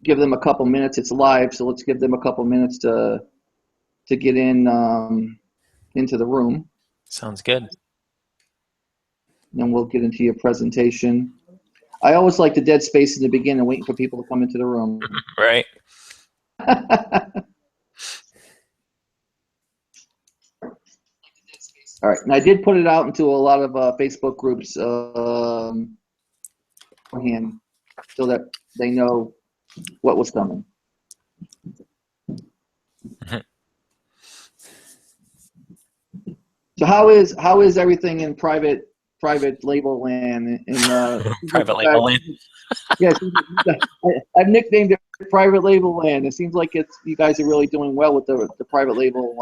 give them a couple minutes. It's live, so let's give them a couple minutes to get in into the room. Sounds good. Then we'll get into your presentation. I always like the dead space in the beginning, waiting for people to come into the room. Right. All right, and I did put it out into a lot of Facebook groups beforehand, so that they know what was coming. So how is everything in private label land? Private label land. Yes, I've nicknamed it private label land. It seems like you guys are really doing well with the private label.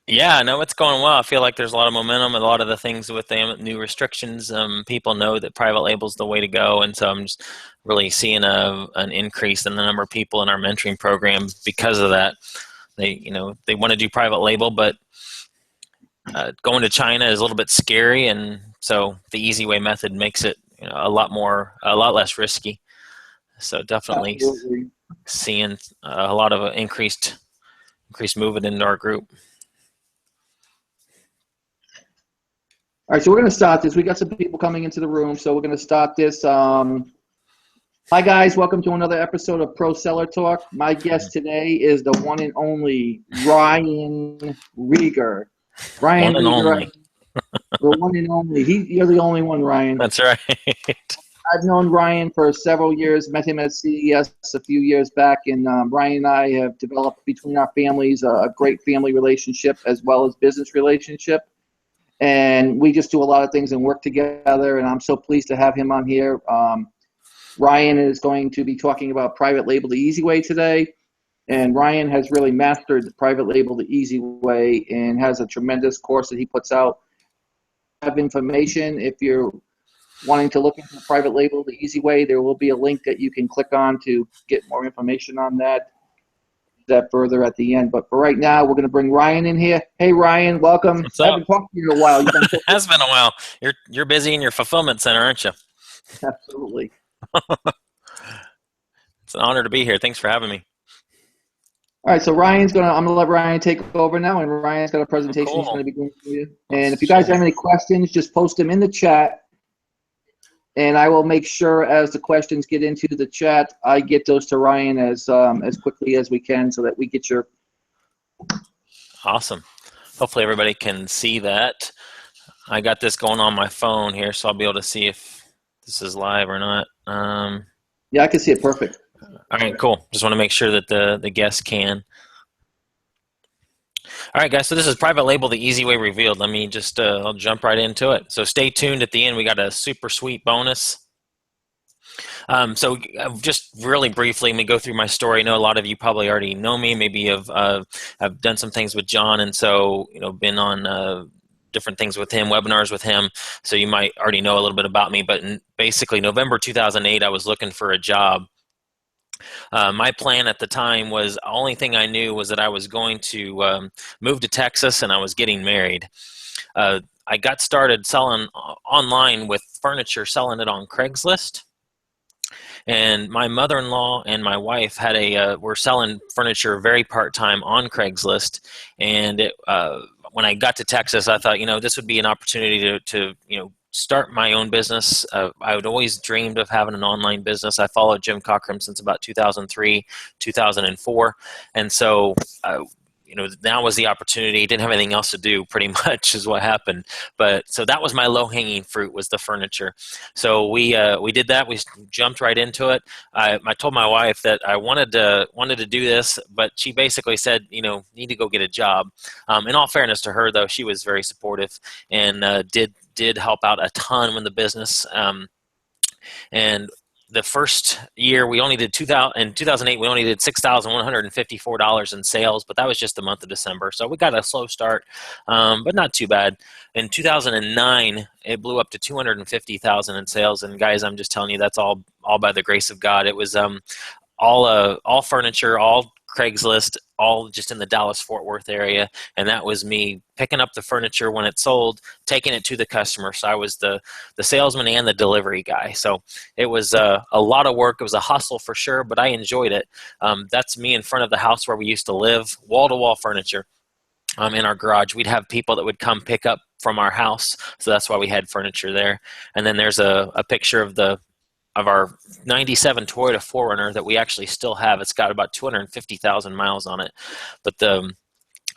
Yeah, no, it's going well. I feel like there's a lot of momentum. A lot of the things with the new restrictions, people know that private label is the way to go, and so I'm just really seeing an increase in the number of people in our mentoring program because of that. They want to do private label, but going to China is a little bit scary, and so the easy way method makes it a lot less risky. So definitely Absolutely. seeing a lot of increased movement into our group. All right, so we're going to start this. We got some people coming into the room, so we're going to start this. Hi, guys. Welcome to another episode of Pro Seller Talk. My guest today is the one and only Ryan Rieger. Ryan One and Rieger, only. the one and only. You're the only one, Ryan. That's right. I've known Ryan for several years, met him at CES a few years back, and Ryan and I have developed between our families a great family relationship as well as business relationship. And we just do a lot of things and work together, and I'm so pleased to have him on here. Ryan is going to be talking about private label the easy way today, and Ryan has really mastered the private label the easy way and has a tremendous course that he puts out. Have information if you're wanting to look into the private label the easy way, there will be a link that you can click on to get more information on that further at the end. But for right now, we're going to bring Ryan in here. Hey, Ryan, welcome. What's up? I've been talking to you a while. It has been a while. You're busy in your fulfillment center, aren't you? Absolutely. It's an honor to be here. Thanks for having me. All right, so I'm going to let Ryan take over now, and Ryan's got a presentation he's going to be doing for you. And if you guys have any questions, just post them in the chat, and I will make sure as the questions get into the chat, I get those to Ryan as quickly as we can so that we get your... Awesome. Hopefully everybody can see that. I got this going on my phone here, so I'll be able to see if this is live or not. Yeah, I can see it perfect. All right, cool. Just want to make sure that the guests can. All right, guys, so this is Private Label the Easy Way Revealed. Let me just, I'll jump right into it. So stay tuned at the end. We got a super sweet bonus. So just really briefly, let me go through my story. I know a lot of you probably already know me. Maybe I've done some things with John, and so, been on different things with him, webinars with him. So you might already know a little bit about me. But basically, November 2008, I was looking for a job. My plan at the time was, the only thing I knew was that I was going to move to Texas, and I was getting married. I got started selling online with furniture, selling it on Craigslist. And my mother-in-law and my wife were selling furniture very part-time on Craigslist. And when I got to Texas, I thought, this would be an opportunity to start my own business. I had always dreamed of having an online business. I followed Jim Cockrum since about 2003, 2004. And so, now was the opportunity. Didn't have anything else to do, pretty much is what happened. But so that was my low-hanging fruit, was the furniture. So we did that. We jumped right into it. I told my wife that I wanted to do this, but she basically said, need to go get a job. In all fairness to her, though, she was very supportive and did help out a ton with the business. And the first year we only did in 2008, we only did $6,154 in sales, but that was just the month of December. So we got a slow start, but not too bad. In 2009, it blew up to $250,000 in sales. And guys, I'm just telling you, that's all by the grace of God. It was all furniture, all Craigslist, all just in the Dallas-Fort Worth area. And that was me picking up the furniture when it sold, taking it to the customer. So I was the salesman and the delivery guy. So it was a lot of work. It was a hustle for sure, but I enjoyed it. That's me in front of the house where we used to live, wall-to-wall furniture. In our garage, we'd have people that would come pick up from our house, so that's why we had furniture there. And then there's a picture of our 97 Toyota 4Runner that we actually still have. It's got about 250,000 miles on it, but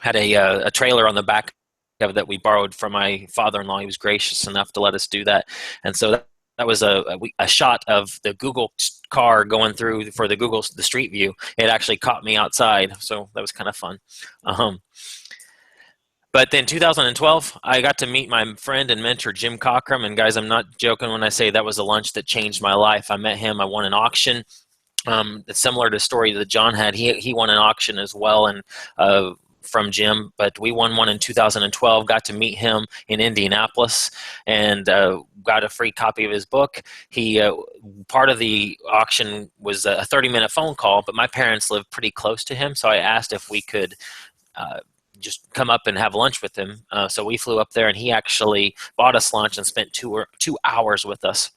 had a trailer on the back of it that we borrowed from my father-in-law. He was gracious enough to let us do that, and so that was a shot of the Google car going through for the Street View. It actually caught me outside, so that was kind of fun. But then 2012, I got to meet my friend and mentor, Jim Cockrum. And guys, I'm not joking when I say that was a lunch that changed my life. I met him. I won an auction. It's similar to the story that John had. He won an auction as well, and from Jim. But we won one in 2012. Got to meet him in Indianapolis, and got a free copy of his book. Part of the auction was a 30-minute phone call, but my parents lived pretty close to him, so I asked if we could just come up and have lunch with him. So we flew up there, and he actually bought us lunch and spent 2 hours with us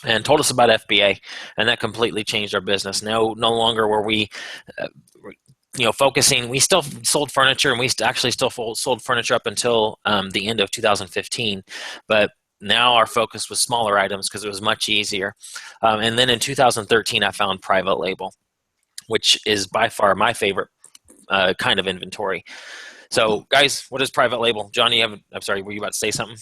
and told us about FBA, and that completely changed our business. No longer were we focusing. We still sold furniture, and we actually still sold furniture up until the end of 2015, but now our focus was smaller items because it was much easier. And then in 2013, I found private label, which is by far my favorite kind of inventory. So, guys, what is private label? John, I'm sorry, were you about to say something?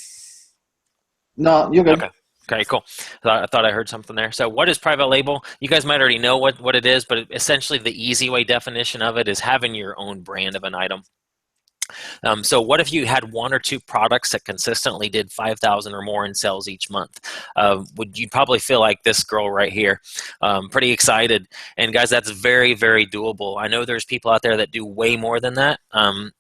No, you're good. Okay, cool. I thought I heard something there. So what is private label? You guys might already know what it is, but essentially the easy way definition of it is having your own brand of an item. So what if you had 1 or 2 products that consistently did 5,000 or more in sales each month? Would you probably feel like this girl right here? Pretty excited. And guys, that's very, very doable. I know there's people out there that do way more than that.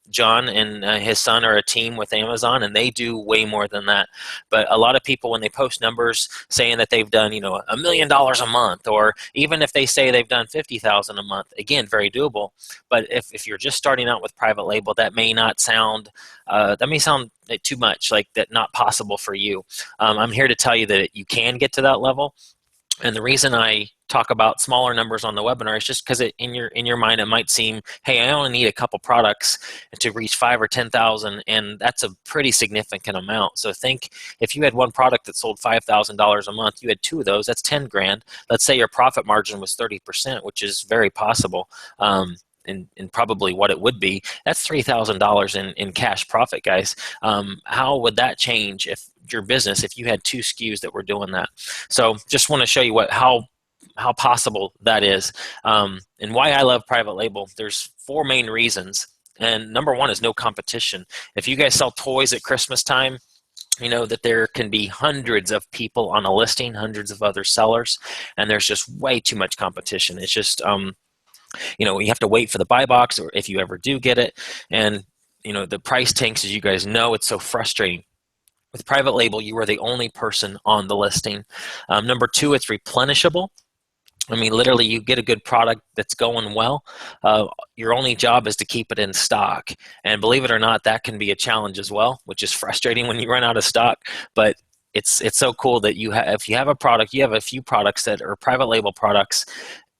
John and his son are a team with Amazon, and they do way more than that. But a lot of people, when they post numbers saying that they've done, $1 million a month, or even if they say they've done 50,000 a month, again, very doable. But if you're just starting out with private label, that may sound too much, like that, not possible for you. I'm here to tell you that you can get to that level. And the reason I talk about smaller numbers on the webinar is just because in your mind it might seem, hey, I only need a couple products to reach 5,000 or 10,000, and that's a pretty significant amount. So think if you had one product that sold $5,000 a month, you had 2 of those, that's 10 grand. Let's say your profit margin was 30%, which is very possible. And probably what it would be, that's $3,000 in cash profit, guys. How would that change if your business, if you had 2 SKUs that were doing that? So just want to show you how possible that is, and why I love private label. There's 4 main reasons, and number 1 is no competition. If you guys sell toys at Christmas time, you know that there can be hundreds of people on a listing, hundreds of other sellers, and there's just way too much competition. It's just you have to wait for the buy box, or if you ever do get it, and the price tanks, as you guys know. It's so frustrating. With private label, you are the only person on the listing. Number 2, it's replenishable. I mean, literally, you get a good product that's going well. Your only job is to keep it in stock. And believe it or not, that can be a challenge as well, which is frustrating when you run out of stock. But it's so cool that if you have a product, you have a few products that are private label products.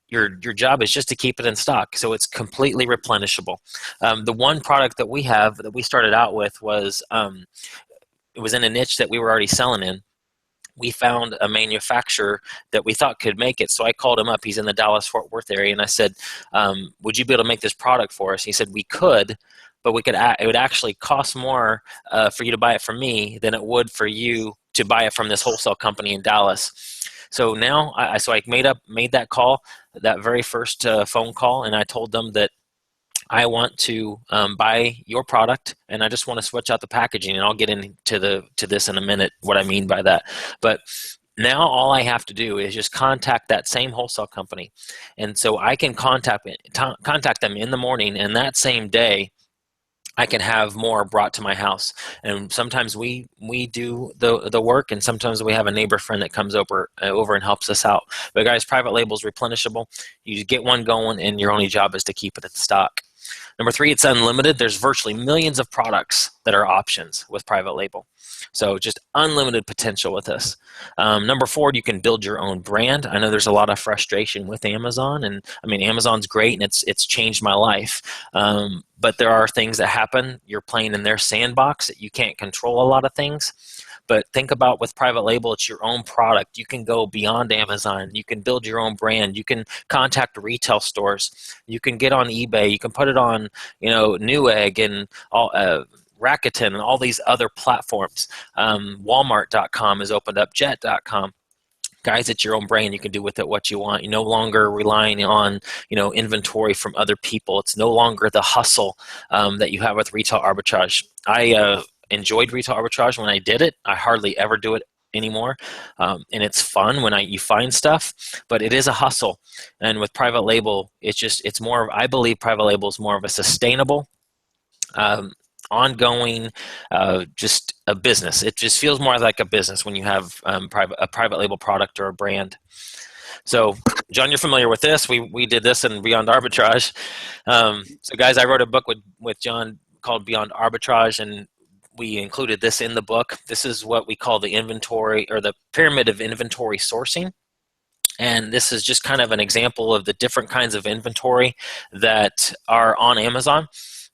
Your job is just to keep it in stock, so it's completely replenishable. The one product that we have that we started out with was it was in a niche that we were already selling in. We found a manufacturer that we thought could make it, so I called him up. He's in the Dallas-Fort Worth area, and I said, "Would you be able to make this product for us?" He said, "We could, but it would actually cost more for you to buy it from me than it would for you to buy it from this wholesale company in Dallas." So now, I made that call, that very first phone call, and I told them that I want to buy your product, and I just want to switch out the packaging, and I'll get into this in a minute, what I mean by that. But now all I have to do is just contact that same wholesale company, and so I can contact them in the morning, and that same day I can have more brought to my house. And sometimes we do the work, and sometimes we have a neighbor friend that comes over and helps us out. But guys, private label is replenishable. You get one going, and your only job is to keep it in stock. Number three, it's unlimited. There's virtually millions of products that are options with private label. So just unlimited potential with this. Number four, you can build your own brand. I know there's a lot of frustration with Amazon, and I mean, Amazon's great and it's changed my life. But there are things that happen. You're playing in their sandbox. You can't control a lot of things. But think about with private label, it's your own product. You can go beyond Amazon. You can build your own brand. You can contact retail stores. You can get on eBay. You can put it on, Newegg and all, Rakuten and all these other platforms. Walmart.com has opened up, Jet.com. Guys, it's your own brand. You can do with it what you want. You're no longer relying on, inventory from other people. It's no longer the hustle that you have with retail arbitrage. I enjoyed retail arbitrage when I did it. I hardly ever do it anymore, and it's fun when you find stuff, but it is a hustle. And with private label, it's more. I believe private label is more of a sustainable, ongoing, just a business. It just feels more like a business when you have a private label product or a brand. So, John, you're familiar with this. We did this in Beyond Arbitrage. So, guys, I wrote a book with John called Beyond Arbitrage, and we included this in the book. This is what we call the inventory or the pyramid of inventory sourcing. And this is just kind of an example of the different kinds of inventory that are on Amazon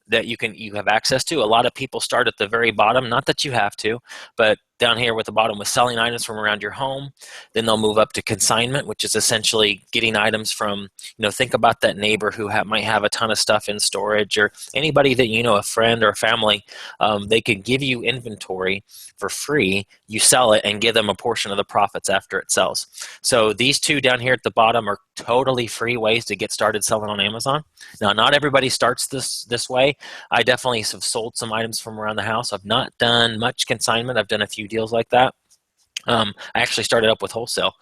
that you have access to. A lot of people start at the very bottom, not that you have to, but down here with the bottom with selling items from around your home. Then they'll move up to consignment, which is essentially getting items from, think about that neighbor who might have a ton of stuff in storage, or anybody that a friend or a family, they can give you inventory for free. You sell it and give them a portion of the profits after it sells. So these two down here at the bottom are totally free ways to get started selling on Amazon. Now, not everybody starts this way. I definitely have sold some items from around the house. I've not done much consignment. I've done a few deals like that. I actually started up with wholesale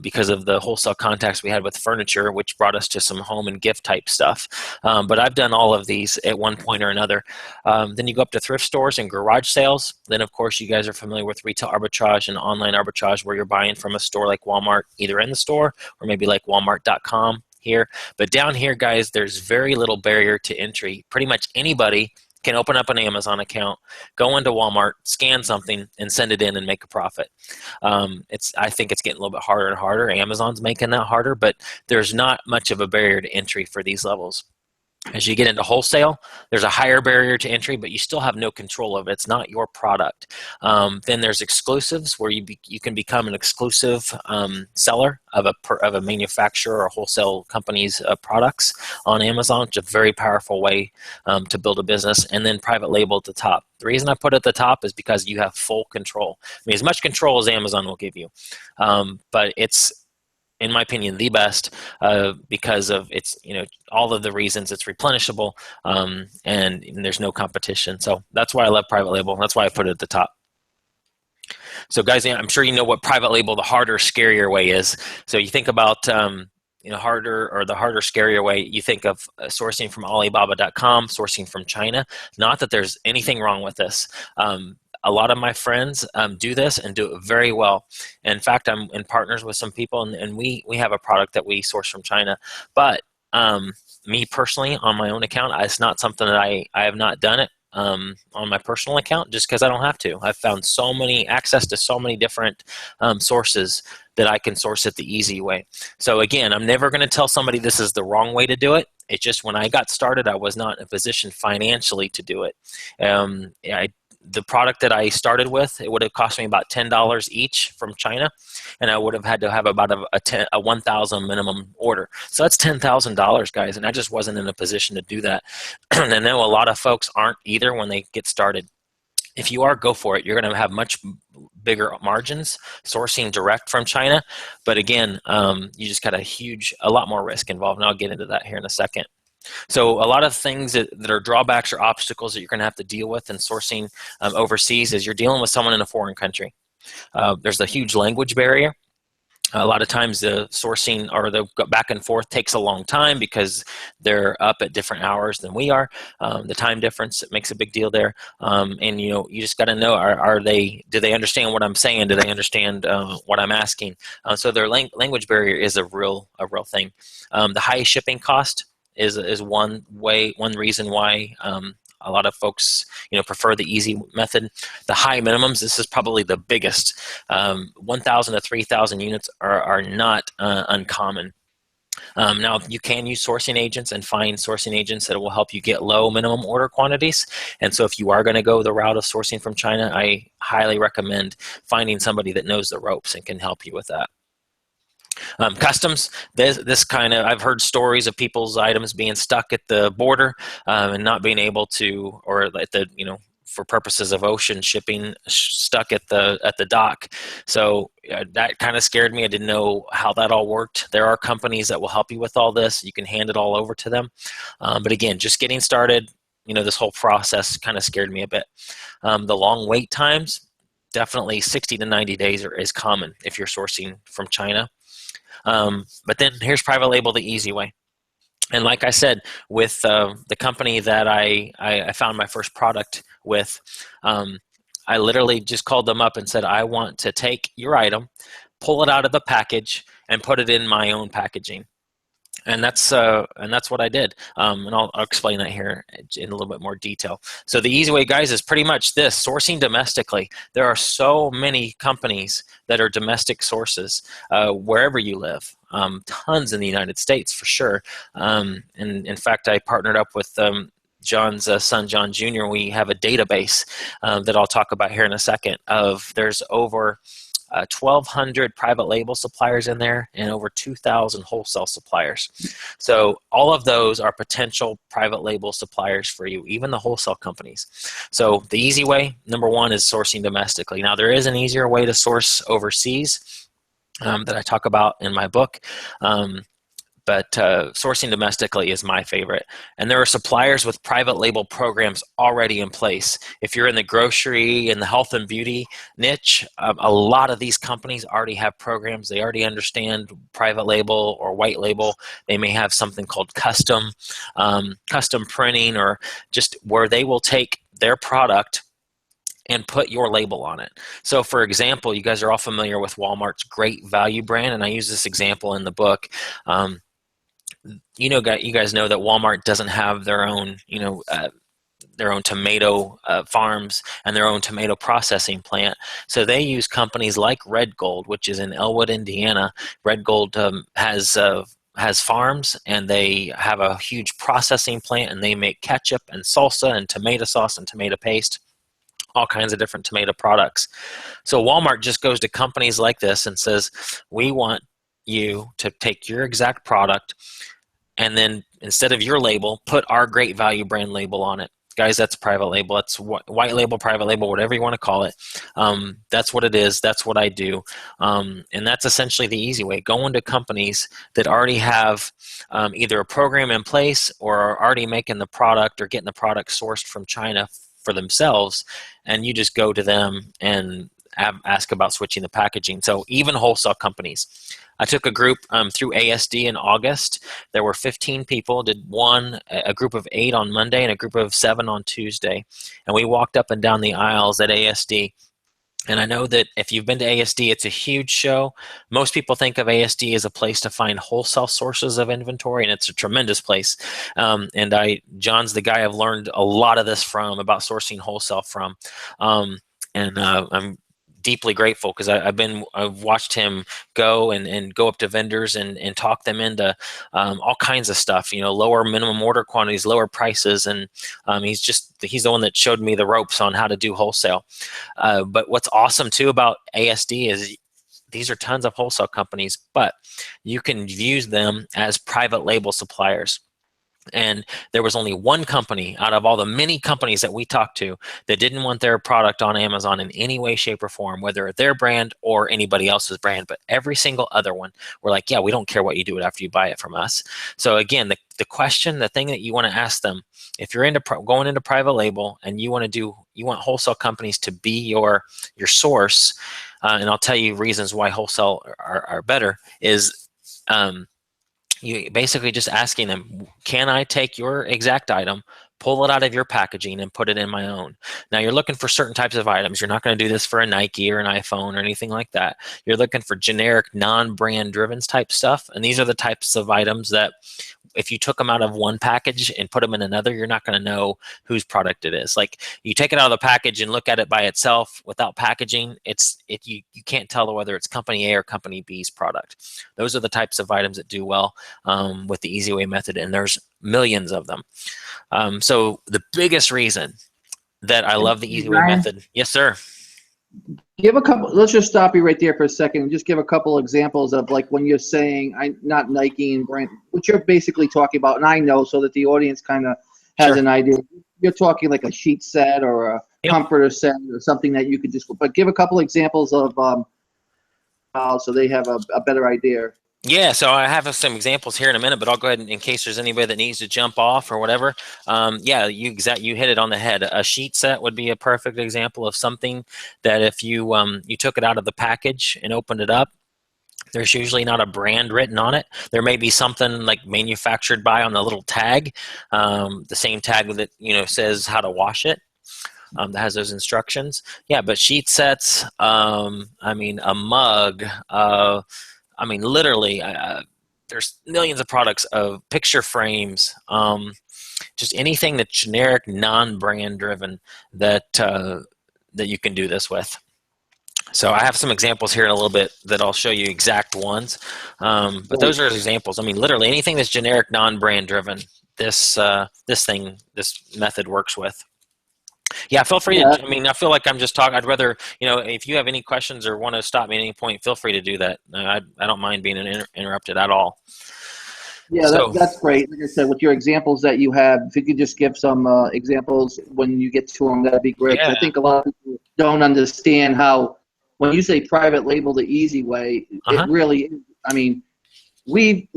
because of the wholesale contacts we had with furniture, which brought us to some home and gift type stuff. But I've done all of these at one point or another. Then you go up to thrift stores and garage sales. Then, of course, you guys are familiar with retail arbitrage and online arbitrage, where you're buying from a store like Walmart, either in the store or maybe like Walmart.com here. But down here, guys, there's very little barrier to entry. Pretty much anybody can open up an Amazon account, go into Walmart, scan something, and send it in and make a profit. I think it's getting a little bit harder and harder. Amazon's making that harder, but there's not much of a barrier to entry for these levels. As you get into wholesale, there's a higher barrier to entry, but you still have no control of it. It's not your product. Then there's exclusives, where you can become an exclusive seller of a manufacturer or wholesale company's products on Amazon. It's a very powerful way to build a business. And then private label at the top. The reason I put it at the top is because you have full control. I mean, as much control as Amazon will give you, but it's, in my opinion, the best because of its, all of the reasons. It's replenishable, and there's no competition. So that's why I love private label. That's why I put it at the top. So guys, I'm sure you know what private label, the harder, scarier way is. So you think about harder, or the harder, scarier way, you think of sourcing from Alibaba.com, sourcing from China. Not that there's anything wrong with this. A lot of my friends do this and do it very well. In fact, I'm in partners with some people, and we have a product that we source from China. But me personally, on my own account, it's not something that I have not done it on my personal account, just because I don't have to. I've found access to so many different sources that I can source it the easy way. So again, I'm never going to tell somebody this is the wrong way to do it. It's just when I got started, I was not in a position financially to do it. The product that I started with, it would have cost me about $10 each from China, and I would have had to have about a 1,000 minimum order. So that's $10,000, guys, and I just wasn't in a position to do that. And I know a lot of folks aren't either when they get started. If you are, go for it. You're going to have much bigger margins sourcing direct from China, but again, you just got a lot more risk involved, and I'll get into that here in a second. So a lot of things that are drawbacks or obstacles that you're going to have to deal with in sourcing overseas is you're dealing with someone in a foreign country. There's a huge language barrier. A lot of times the sourcing or the back and forth takes a long time because they're up at different hours than we are. The time difference makes a big deal there. And you just got to know, do they understand what I'm saying? Do they understand what I'm asking? So their language barrier is a real thing. The high shipping cost is one reason why a lot of folks, prefer the easy method. The high minimums, this is probably the biggest. 1,000 to 3,000 units are not uncommon. Now, you can use sourcing agents and find sourcing agents that will help you get low minimum order quantities. And so if you are going to go the route of sourcing from China, I highly recommend finding somebody that knows the ropes and can help you with that. Customs, this kind of, I've heard stories of people's items being stuck at the border and not being able to, or at the, for purposes of ocean shipping, stuck at the dock. So that kind of scared me. I didn't know how that all worked. There are companies that will help you with all this. You can hand it all over to them. But again, just getting started, this whole process kind of scared me a bit. The long wait times, definitely 60 to 90 days is common if you're sourcing from China. But then here's private label the easy way. And like I said, with the company that I found my first product with, I literally just called them up and said, I want to take your item, pull it out of the package, and put it in my own packaging. And that's what I did. And I'll explain that here in a little bit more detail. So the easy way, guys, is pretty much this: sourcing domestically. There are so many companies that are domestic sources wherever you live. Tons in the United States for sure. And in fact, I partnered up with John's son, John Jr. We have a database that I'll talk about here in a second. There's over 1,200 private label suppliers in there and over 2,000 wholesale suppliers. So all of those are potential private label suppliers for you, even the wholesale companies. So the easy way, number one, is sourcing domestically. Now, there is an easier way to source overseas that I talk about in my book. But sourcing domestically is my favorite. And there are suppliers with private label programs already in place. If you're in the grocery and the health and beauty niche, a lot of these companies already have programs. They already understand private label or white label. They may have something called custom printing, or just where they will take their product and put your label on it. So for example, you guys are all familiar with Walmart's Great Value brand, and I use this example in the book. You guys know that Walmart doesn't have their own, their own tomato farms and their own tomato processing plant. So they use companies like Red Gold, which is in Elwood, Indiana. Red Gold has farms, and they have a huge processing plant, and they make ketchup and salsa and tomato sauce and tomato paste, all kinds of different tomato products. So Walmart just goes to companies like this and says, we want you to take your exact product, and then instead of your label, put our Great Value brand label on it. Guys, that's private label. That's white label, private label, whatever you want to call it. That's what it is. That's what I do. And that's essentially the easy way. Go into companies that already have either a program in place or are already making the product or getting the product sourced from China for themselves, and you just go to them and ask about switching the packaging. So even wholesale companies. I took a group through ASD in August. There were 15 people, did a group of 8 on Monday and a group of 7 on Tuesday. And we walked up and down the aisles at ASD. And I know that if you've been to ASD, it's a huge show. Most people think of ASD as a place to find wholesale sources of inventory, and it's a tremendous place. John's the guy I've learned a lot of this from, about sourcing wholesale from. I'm deeply grateful because I've watched him go and go up to vendors and talk them into all kinds of stuff, lower minimum order quantities, lower prices. And he's the one that showed me the ropes on how to do wholesale. But what's awesome too about ASD is these are tons of wholesale companies, but you can use them as private label suppliers. And there was only one company out of all the many companies that we talked to that didn't want their product on Amazon in any way, shape, or form, whether their brand or anybody else's brand. But every single other one were like, yeah, we don't care what you do after you buy it from us. So again, the thing that you want to ask them, if you're going into private label and you want wholesale companies to be your source, and I'll tell you reasons why wholesale are better, is you basically just asking them, can I take your exact item, pull it out of your packaging, and put it in my own? Now, you're looking for certain types of items. You're not going to do this for a Nike or an iPhone or anything like that. You're looking for generic, non-brand driven type stuff. And these are the types of items that if you took them out of one package and put them in another, you're not going to know whose product it is. Like you take it out of the package and look at it by itself without packaging, you can't tell whether it's company A or company B's product. Those are the types of items that do well with the Easy Way method, and there's millions of them. So the biggest reason that I love the Easy Way method. Yes, sir. Give a couple. Let's just stop you right there for a second and just give a couple examples of like when you're saying not Nike and brand, what you're basically talking about, and I know so that the audience kind of has an idea. You're talking like a sheet set or a comforter set or something that you could just. But give a couple examples of so they have a better idea. Yeah, so I have some examples here in a minute, but I'll go ahead in case there's anybody that needs to jump off or whatever. Yeah, you hit it on the head. A sheet set would be a perfect example of something that if you you took it out of the package and opened it up, there's usually not a brand written on it. There may be something like manufactured by on the little tag, the same tag that says how to wash it. That has those instructions. Yeah, but sheet sets. I mean, a mug. I mean, literally, there's millions of products of picture frames, just anything that's generic, non-brand driven that you can do this with. So I have some examples here in a little bit that I'll show you exact ones, but those are examples. I mean, literally anything that's generic, non-brand driven, this method works with. Yeah, feel free to, I mean, I feel like I'm just talking. I'd rather, if you have any questions or want to stop me at any point, feel free to do that. I don't mind being interrupted at all. Yeah, that's great. Like I said, with your examples that you have, if you could just give some examples when you get to them, that'd be great. Yeah. I think a lot of people don't understand how, when you say private label the easy way, it really is. I mean, we've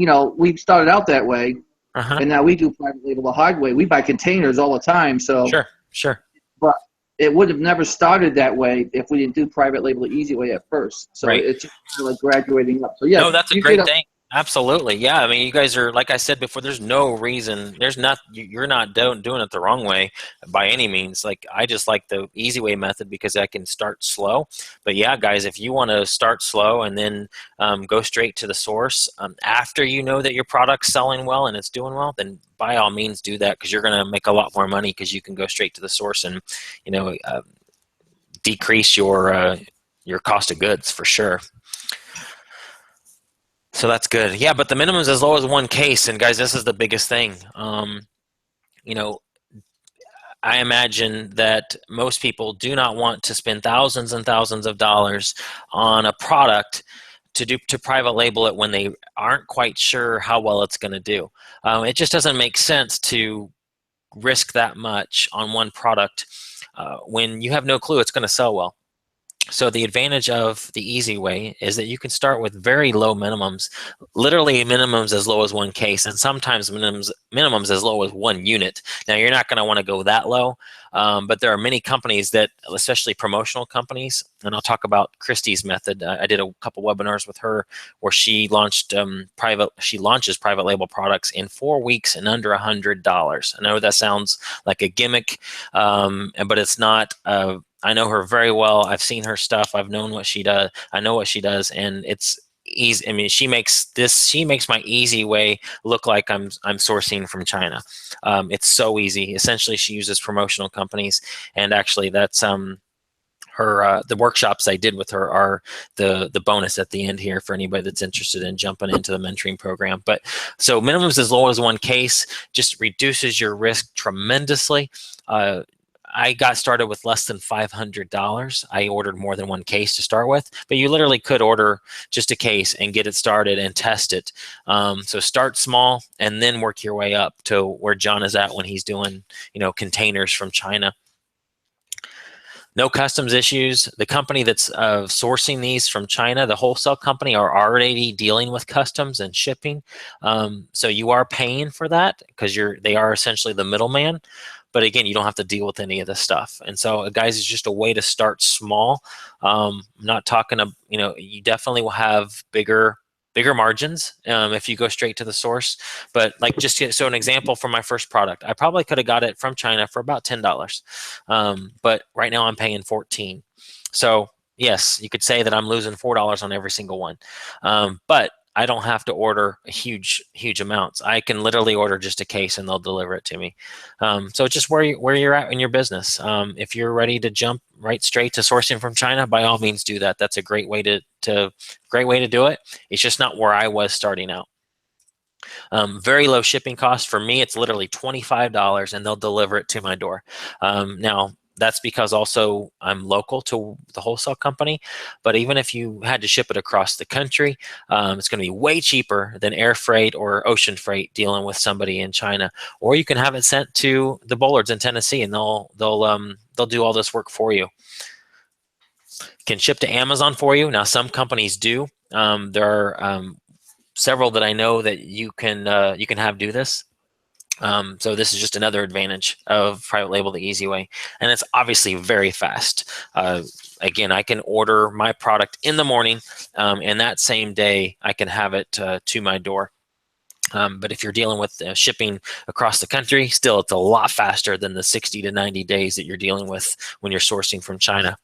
started out that way, and now we do private label the hard way. We buy containers all the time. So Sure. But it would have never started that way if we didn't do private label the easy way at first. So it's just kind of like graduating up. So yeah, no, that's a great thing. Absolutely. Yeah. I mean, you guys are, like I said before, there's no reason, you're not doing it the wrong way by any means. Like, I just like the easy way method because I can start slow. But yeah, guys, if you want to start slow and then go straight to the source after you know that your product's selling well and it's doing well, then by all means do that, because you're going to make a lot more money because you can go straight to the source and, decrease your cost of goods for sure. So that's good. Yeah, but the minimum is as low as one case. And guys, this is the biggest thing. I imagine that most people do not want to spend thousands and thousands of dollars on a product to private label it when they aren't quite sure how well it's going to do. It just doesn't make sense to risk that much on one product when you have no clue it's going to sell well. So the advantage of the easy way is that you can start with very low minimums, literally minimums as low as one case, and sometimes minimums as low as one unit. Now, you're not going to want to go that low, but there are many companies that, especially promotional companies, and I'll talk about Christy's method. I did a couple webinars with her where she launched she launches private label products in 4 weeks and under $100. I know that sounds like a gimmick, but it's not. I know her very well. I've seen her stuff. I've known what she does. I know what she does, and it's easy. I mean, she makes my easy way look like I'm sourcing from China. It's so easy. Essentially, she uses promotional companies, and actually, that's her. The workshops I did with her are the bonus at the end here for anybody that's interested in jumping into the mentoring program. But so minimums as low as one case just reduces your risk tremendously. I got started with less than $500. I ordered more than one case to start with, but you literally could order just a case and get it started and test it. So start small and then work your way up to where John is at when he's doing, containers from China. No customs issues. The company that's sourcing these from China, the wholesale company, are already dealing with customs and shipping. So you are paying for that because they are essentially the middleman. But again, you don't have to deal with any of this stuff. And so, guys, it's just a way to start small. I'm not talking to, you definitely will have bigger margins if you go straight to the source. But like, so an example for my first product, I probably could have got it from China for about $10. But right now I'm paying $14. So yes, you could say that I'm losing $4 on every single one. But I don't have to order huge amounts. I can literally order just a case and they'll deliver it to me. So just where you're at in your business. If you're ready to jump right straight to sourcing from China, by all means do that. That's a great way to do it. It's just not where I was starting out. Very low shipping cost. For me, it's literally $25 and they'll deliver it to my door. Now, that's because also I'm local to the wholesale company. But even if you had to ship it across the country, it's going to be way cheaper than air freight or ocean freight dealing with somebody in China. Or you can have it sent to the Bullards in Tennessee, and they'll do all this work for you. Can ship to Amazon for you. Now, some companies do. There are several that I know that you can have do this. So this is just another advantage of private label the easy way, and it's obviously very fast. Again, I can order my product in the morning, and that same day I can have it to my door. But if you're dealing with shipping across the country, still it's a lot faster than the 60 to 90 days that you're dealing with when you're sourcing from China.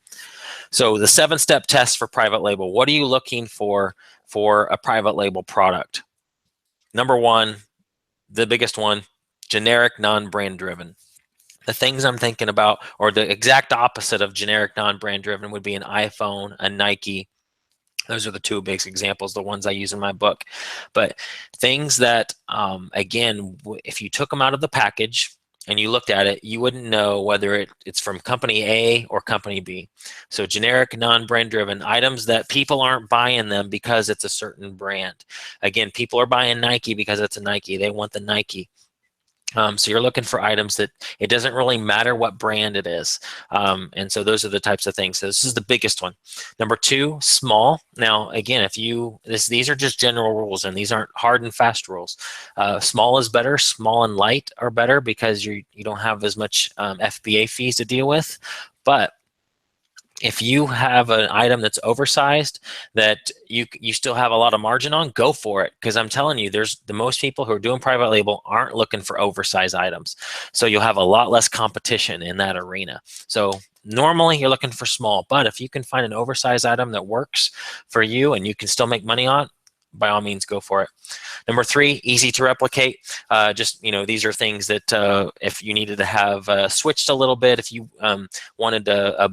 So the 7-step test for private label. What are you looking for a private label product? Number one, the biggest one, generic, non-brand driven. The things I'm thinking about, or the exact opposite of generic, non-brand driven, would be an iPhone, a Nike. Those are the two big examples, the ones I use in my book. But things that, again, if you took them out of the package and you looked at it, you wouldn't know whether it's from company A or company B. So generic, non-brand driven items that people aren't buying them because it's a certain brand. Again, people are buying Nike because it's a Nike. They want the Nike. So you're looking for items that it doesn't really matter what brand it is. And so those are the types of things. So this is the biggest one. Number two, small. Now, again, these are just general rules, and these aren't hard and fast rules. Small is better. Small and light are better because you don't have as much FBA fees to deal with. But if you have an item that's oversized that you still have a lot of margin on, go for it. Because I'm telling you, the most people who are doing private label aren't looking for oversized items. So you'll have a lot less competition in that arena. So normally you're looking for small, but if you can find an oversized item that works for you and you can still make money on, by all means, go for it. Number three, easy to replicate. These are things that if you needed to have switched a little bit, if you wanted a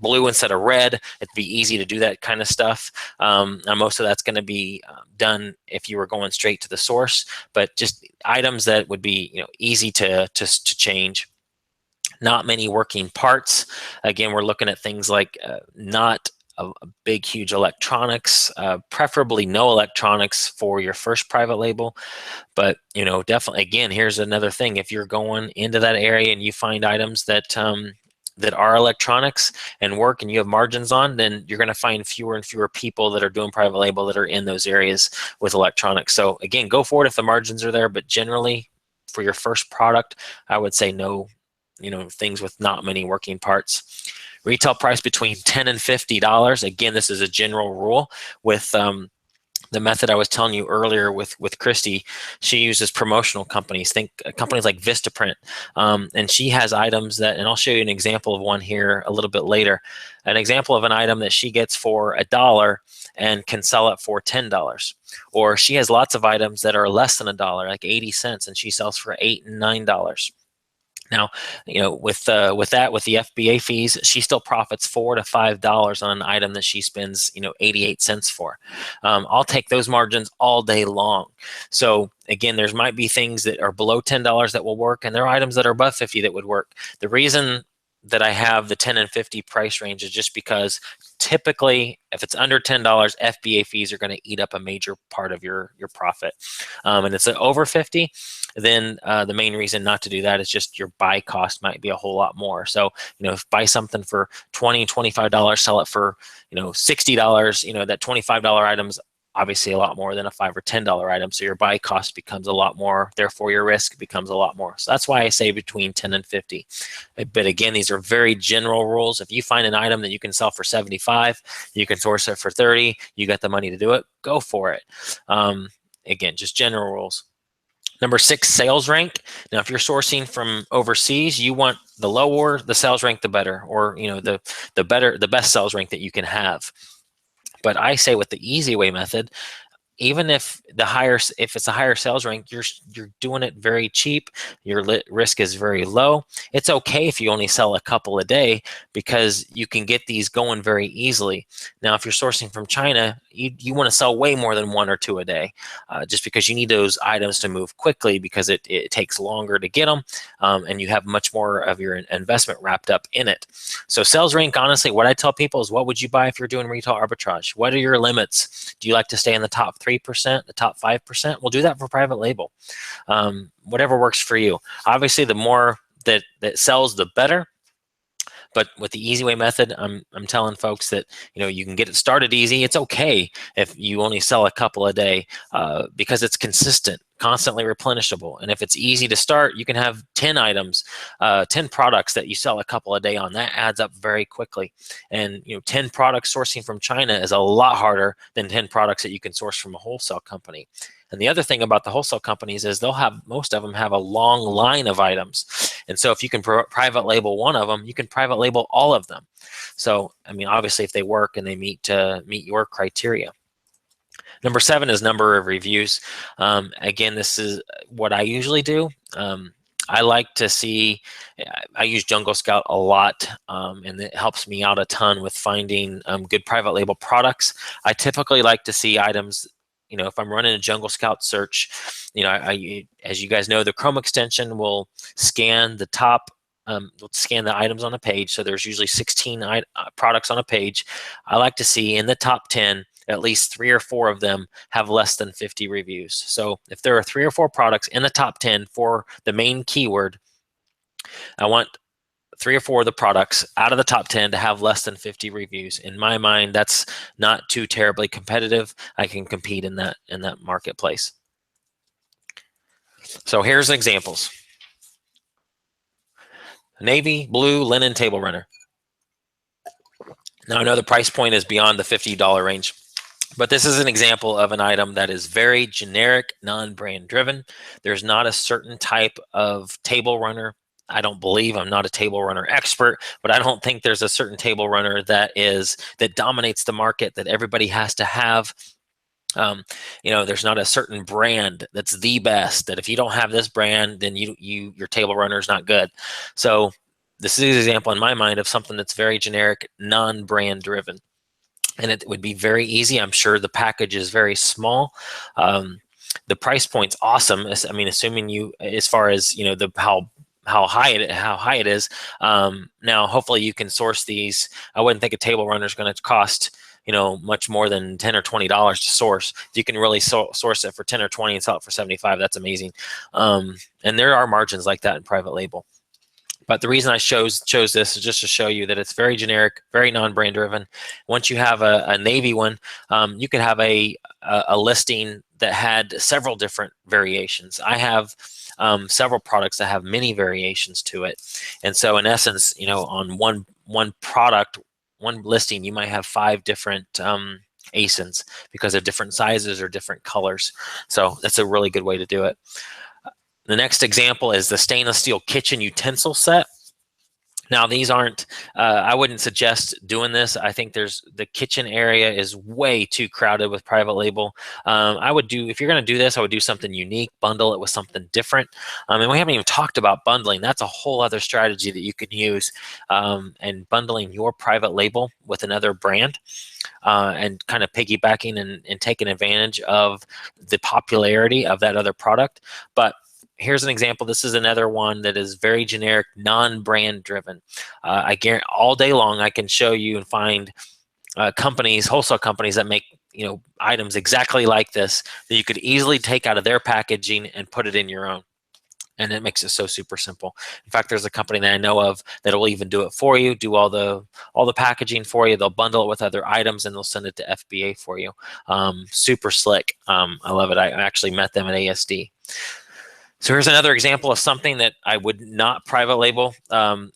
blue instead of red, it'd be easy to do that kind of stuff. Most of that's going to be done if you were going straight to the source, but just items that would be easy to change. Not many working parts. Again, we're looking at things like not a big, huge electronics, preferably no electronics for your first private label. But, definitely, again, here's another thing. If you're going into that area and you find items that are electronics and work and you have margins on, then you're going to find fewer and fewer people that are doing private label that are in those areas with electronics. So again, go for it if the margins are there, but generally for your first product, I would say no, things with not many working parts. Retail price between $10 and $50. Again, this is a general rule with the method I was telling you earlier with Christy. She uses promotional companies. Think companies like Vistaprint, and she has items that, and I'll show you an example of one here a little bit later. An example of an item that she gets for $1 and can sell it for $10. Or she has lots of items that are less than $1, like 80 cents, and she sells for $8 and $9. Now, with the FBA fees, she still profits $4 to $5 on an item that she spends, 88 cents for. I'll take those margins all day long. So again, there might be things that are below $10 that will work, and there are items that are above 50 that would work. The reason that I have the 10 and 50 price range is just because typically if it's under $10, FBA fees are going to eat up a major part of your profit. And it's over 50, then the main reason not to do that is just your buy cost might be a whole lot more. So, if buy something for $20, $25, sell it for, $60, that $25 item's obviously a lot more than a $5 or $10 item. So your buy cost becomes a lot more. Therefore, your risk becomes a lot more. So that's why I say between 10 and 50. But again, these are very general rules. If you find an item that you can sell for 75, you can source it for 30, you got the money to do it, go for it. Again, just general rules. Number 6, sales rank. Now, if you're sourcing from overseas, you want the lower the sales rank, the better, or the best sales rank that you can have. But I say with the easy way method, even if it's a higher sales rank, you're doing it very cheap. Your risk is very low. It's okay if you only sell a couple a day because you can get these going very easily. Now, if you're sourcing from China, you want to sell way more than 1 or 2 a day, just because you need those items to move quickly because it takes longer to get them, and you have much more of your investment wrapped up in it. So sales rank, honestly, what I tell people is, what would you buy if you're doing retail arbitrage? What are your limits? Do you like to stay in the top 3%, the top 5%? We'll do that for private label. Whatever works for you. Obviously, the more that sells, the better. But with the easy way method, I'm telling folks that, you can get it started easy. It's okay if you only sell a couple a day, because it's consistent, constantly replenishable. And if it's easy to start, you can have 10 items, 10 products that you sell a couple a day on. That adds up very quickly. And 10 products sourcing from China is a lot harder than 10 products that you can source from a wholesale company. And the other thing about the wholesale companies is most of them have a long line of items. And so if you can private label one of them, you can private label all of them. So, obviously if they work and they meet your criteria. Number 7 is number of reviews. Again, this is what I usually do. I like to see, I use Jungle Scout a lot, and it helps me out a ton with finding good private label products. I typically like to see items, if I'm running a Jungle Scout search, as you guys know, the Chrome extension will scan the top, scan the items on a page. So there's usually 16 products on a page. I like to see in the top 10, at least 3 or 4 of them have less than 50 reviews. So if there are 3 or 4 products in the top 10 for the main keyword, I want 3 or 4 of the products out of the top 10 to have less than 50 reviews. In my mind, that's not too terribly competitive. I can compete in that marketplace. So here's examples. Navy blue linen table runner. Now I know the price point is beyond the $50 range, but this is an example of an item that is very generic, non-brand driven. There's not a certain type of table runner. I don't believe, I'm not a table runner expert, but I don't think there's a certain table runner that dominates the market that everybody has to have. There's not a certain brand that's the best, that if you don't have this brand, then your table runner is not good. So this is an example in my mind of something that's very generic, non-brand driven. And it would be very easy. I'm sure the package is very small. The price point's awesome. Assuming you, as far as, how high it is. Now, hopefully you can source these. I wouldn't think a table runner is going to cost, much more than $10 or $20 to source. If you can really source it for 10 or 20 and sell it for 75, that's amazing. And there are margins like that in private label. But the reason I chose this is just to show you that it's very generic, very non-brand driven. Once you have a Navy one, you could have a listing that had several different variations. I have several products that have many variations to it. And so in essence, on one product, one listing, you might have 5 different ASINs because of different sizes or different colors. So that's a really good way to do it. The next example is the stainless steel kitchen utensil set. Now, these aren't, I wouldn't suggest doing this. I think the kitchen area is way too crowded with private label. If you're going to do this, I would do something unique, bundle it with something different. And we haven't even talked about bundling. That's a whole other strategy that you can use, and bundling your private label with another brand, and kind of piggybacking and taking advantage of the popularity of that other product. But here's an example. This is another one that is very generic, non-brand driven. I guarantee all day long I can show you and find wholesale companies that make items exactly like this that you could easily take out of their packaging and put it in your own. And it makes it so super simple. In fact, there's a company that I know of that will even do it for you, do all the packaging for you. They'll bundle it with other items and they'll send it to FBA for you. Super slick. I love it. I actually met them at ASD. So here's another example of something that I would not private label.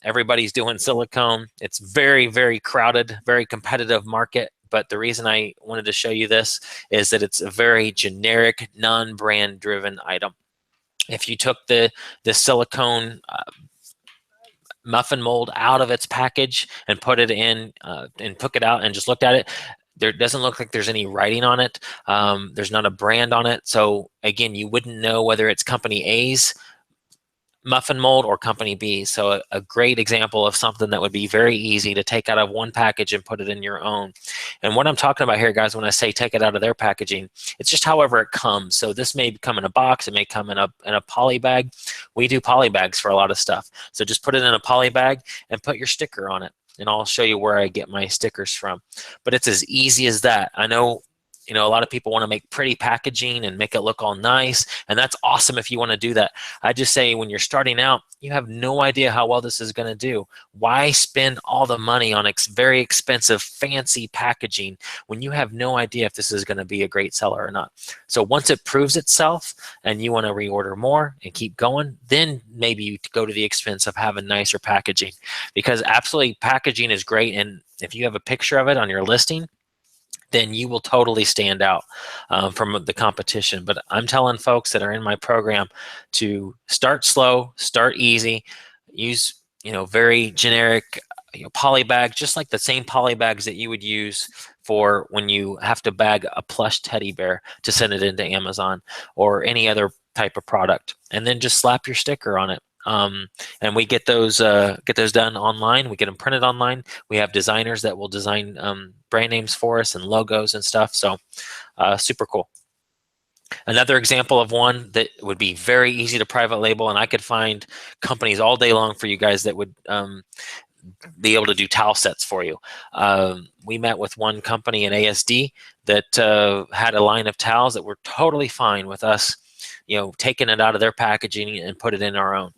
Everybody's doing silicone. It's very, very crowded, very competitive market. But the reason I wanted to show you this is that it's a very generic, non-brand driven item. If you took the silicone muffin mold out of its package and put it in and took it out and just looked at it, There doesn't look like there's any writing on it. There's not a brand on it. So again, you wouldn't know whether it's company A's muffin mold or company B. So a great example of something that would be very easy to take out of one package and put it in your own. And what I'm talking about here, guys, when I say take it out of their packaging, it's just however it comes. So this may come in a box, it may come in a poly bag. We do poly bags for a lot of stuff. So just put it in a poly bag and put your sticker on it. And I'll show you where I get my stickers from. But it's as easy as that. I know, you know, a lot of people want to make pretty packaging and make it look all nice, and that's awesome if you want to do that. I just say when you're starting out, you have no idea how well this is going to do. Why spend all the money on very expensive, fancy packaging when you have no idea if this is going to be a great seller or not? So once it proves itself and you want to reorder more and keep going, then maybe you go to the expense of having nicer packaging, because absolutely packaging is great. And if you have a picture of it on your listing, then you will totally stand out from the competition. But I'm telling folks that are in my program to start slow, start easy, use, you know, very generic, you know, poly bags, just like the same poly bags that you would use for when you have to bag a plush teddy bear to send it into Amazon or any other type of product, and then just slap your sticker on it. And we get those done online. We get them printed online. We have designers that will design brand names for us and logos and stuff. So super cool. Another example of one that would be very easy to private label, and I could find companies all day long for you guys that would be able to do towel sets for you. We met with one company in ASD that had a line of towels that were totally fine with us, you know, taking it out of their packaging and put it in our own.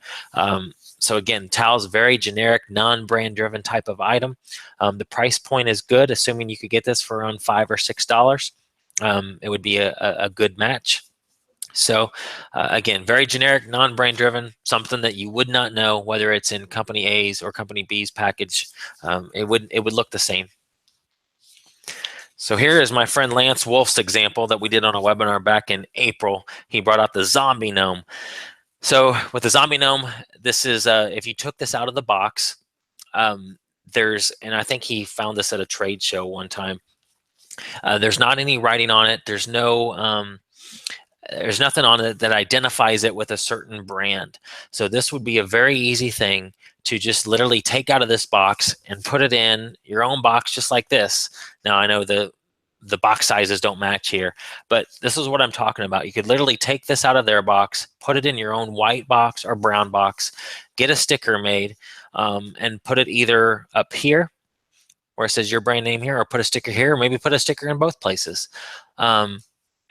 So again, towels, very generic, non-brand driven type of item. The price point is good, assuming you could get this for around $5 or $6. It would be a good match. So again, very generic, non-brand driven, something that you would not know whether it's in company A's or company B's package. It would look the same. So here is my friend Lance Wolf's example that we did on a webinar back in April. He brought out the zombie gnome. So with the zombie gnome, this is if you took this out of the box, and I think he found this at a trade show one time. There's not any writing on it. There's nothing on it that identifies it with a certain brand. So this would be a very easy thing to just literally take out of this box and put it in your own box, just like this. Now I know the box sizes don't match here, but this is what I'm talking about. You could literally take this out of their box, put it in your own white box or brown box, get a sticker made, and put it either up here where it says your brand name here, or put a sticker here, or maybe put a sticker in both places.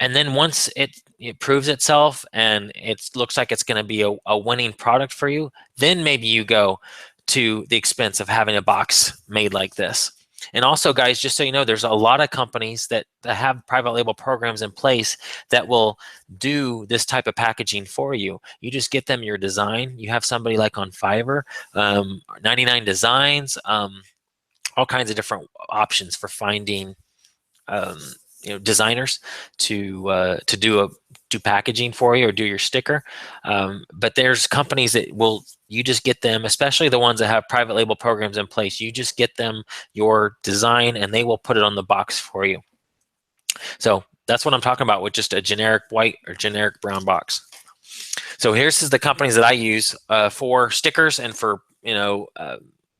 And then once it proves itself and it looks like it's going to be a winning product for you, then maybe you go to the expense of having a box made like this. And also, guys, just so you know, there's a lot of companies that have private label programs in place that will do this type of packaging for you. You just get them your design. You have somebody like on Fiverr, 99 Designs, all kinds of different options for finding designers to do packaging for you or do your sticker. But there's companies that you just get them, especially the ones that have private label programs in place. You just get them your design and they will put it on the box for you. So that's what I'm talking about with just a generic white or generic brown box. So here's the companies that I use for stickers and for,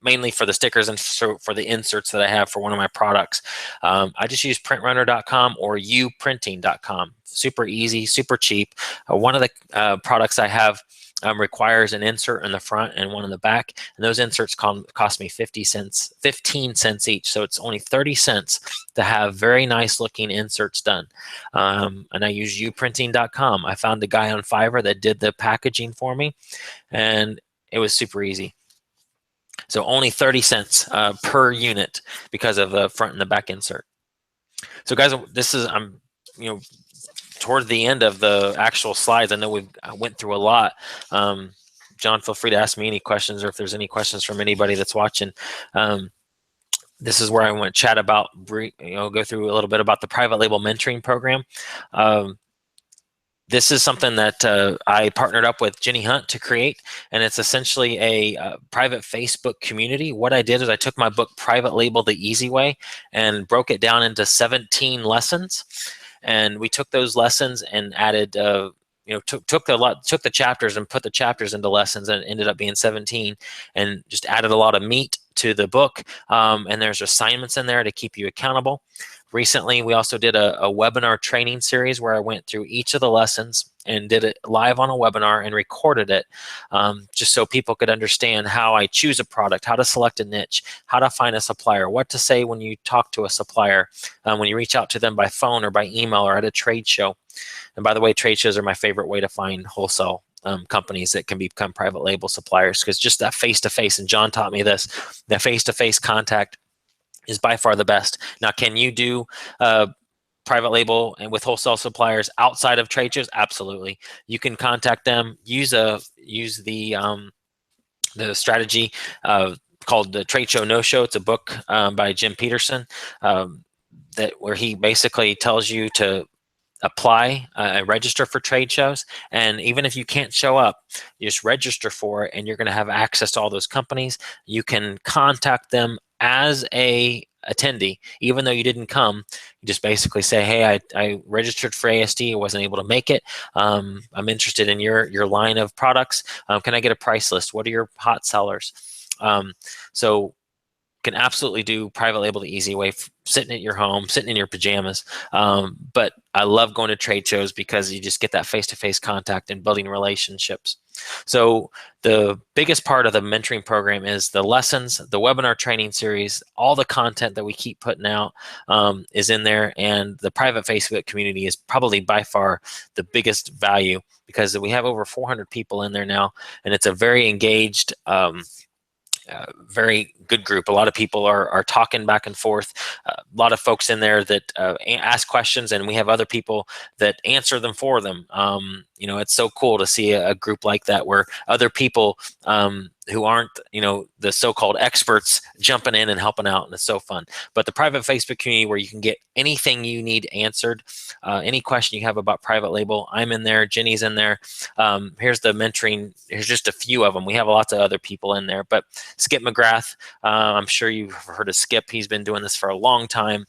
mainly for the stickers and for the inserts that I have for one of my products. I just use printrunner.com or uprinting.com. Super easy, super cheap. One of the products I have requires an insert in the front and one in the back, and those inserts cost me 15 cents each. So it's only 30 cents to have very nice looking inserts done. And I use uprinting.com. I found the guy on Fiverr that did the packaging for me, and it was super easy. So only 30 cents per unit because of the front and the back insert. So guys, I'm toward the end of the actual slides. I know I went through a lot. John, feel free to ask me any questions, or if there's any questions from anybody that's watching. This is where I want to chat about, go through a little bit about the private label mentoring program. This is something that I partnered up with Jenny Hunt to create, and it's essentially a private Facebook community. What I did is I took my book, Private Label the Easy Way, and broke it down into 17 lessons. And we took those lessons and added, took the chapters and put the chapters into lessons, and it ended up being 17, and just added a lot of meat to the book. And there's assignments in there to keep you accountable. Recently, we also did a webinar training series where I went through each of the lessons and did it live on a webinar and recorded it, just so people could understand how I choose a product, how to select a niche, how to find a supplier, what to say when you talk to a supplier, when you reach out to them by phone or by email or at a trade show. And by the way, trade shows are my favorite way to find wholesale companies that can become private label suppliers, because just that face-to-face, and John taught me this, that face-to-face contact is by far the best. Now, can you do private label and with wholesale suppliers outside of trade shows? Absolutely. You can contact them. Use the strategy called the Trade Show No Show. It's a book by Jim Peterson where he basically tells you to apply and register for trade shows, and even if you can't show up, you just register for it, and you're going to have access to all those companies. You can contact them as a attendee, even though you didn't come. You just basically say, hey, I registered for ASD, I wasn't able to make it. I'm interested in your line of products. Can I get a price list? What are your hot sellers? So can absolutely do private label the easy way, sitting at your home, sitting in your pajamas. But I love going to trade shows because you just get that face-to-face contact and building relationships. So the biggest part of the mentoring program is the lessons, the webinar training series, all the content that we keep putting out is in there. And the private Facebook community is probably by far the biggest value, because we have over 400 people in there now, and it's a very engaged, very good group. A lot of people are talking back and forth. A lot of folks in there that ask questions, and we have other people that answer them for them. It's so cool to see a group like that, where other people who aren't, the so-called experts jumping in and helping out, and it's so fun. But the private Facebook community, where you can get anything you need answered, any question you have about private label, I'm in there, Jenny's in there. Here's the mentoring. Here's just a few of them. We have lots of other people in there, but Skip McGrath, I'm sure you've heard of Skip. He's been doing this for a long time,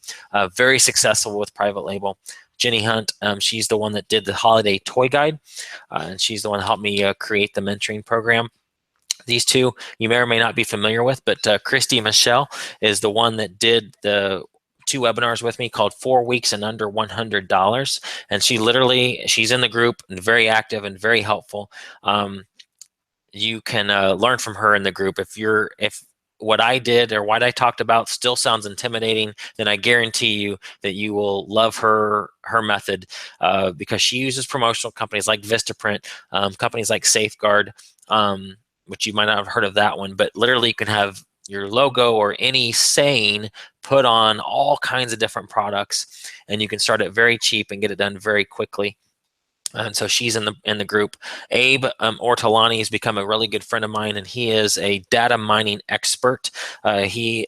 very successful with private label. Jenny Hunt, she's the one that did the holiday toy guide, and she's the one that helped me create the mentoring program. These two you may or may not be familiar with, but Christy Michelle is the one that did the 2 webinars with me called 4 Weeks and Under $100. And she's in the group and very active and very helpful. You can learn from her in the group. If what I did or what I talked about still sounds intimidating, then I guarantee you that you will love her method, because she uses promotional companies like Vistaprint, companies like Safeguard, which you might not have heard of that one, but literally you can have your logo or any saying put on all kinds of different products, and you can start it very cheap and get it done very quickly. And so she's in the group. Abe Ortolani has become a really good friend of mine, and he is a data mining expert. He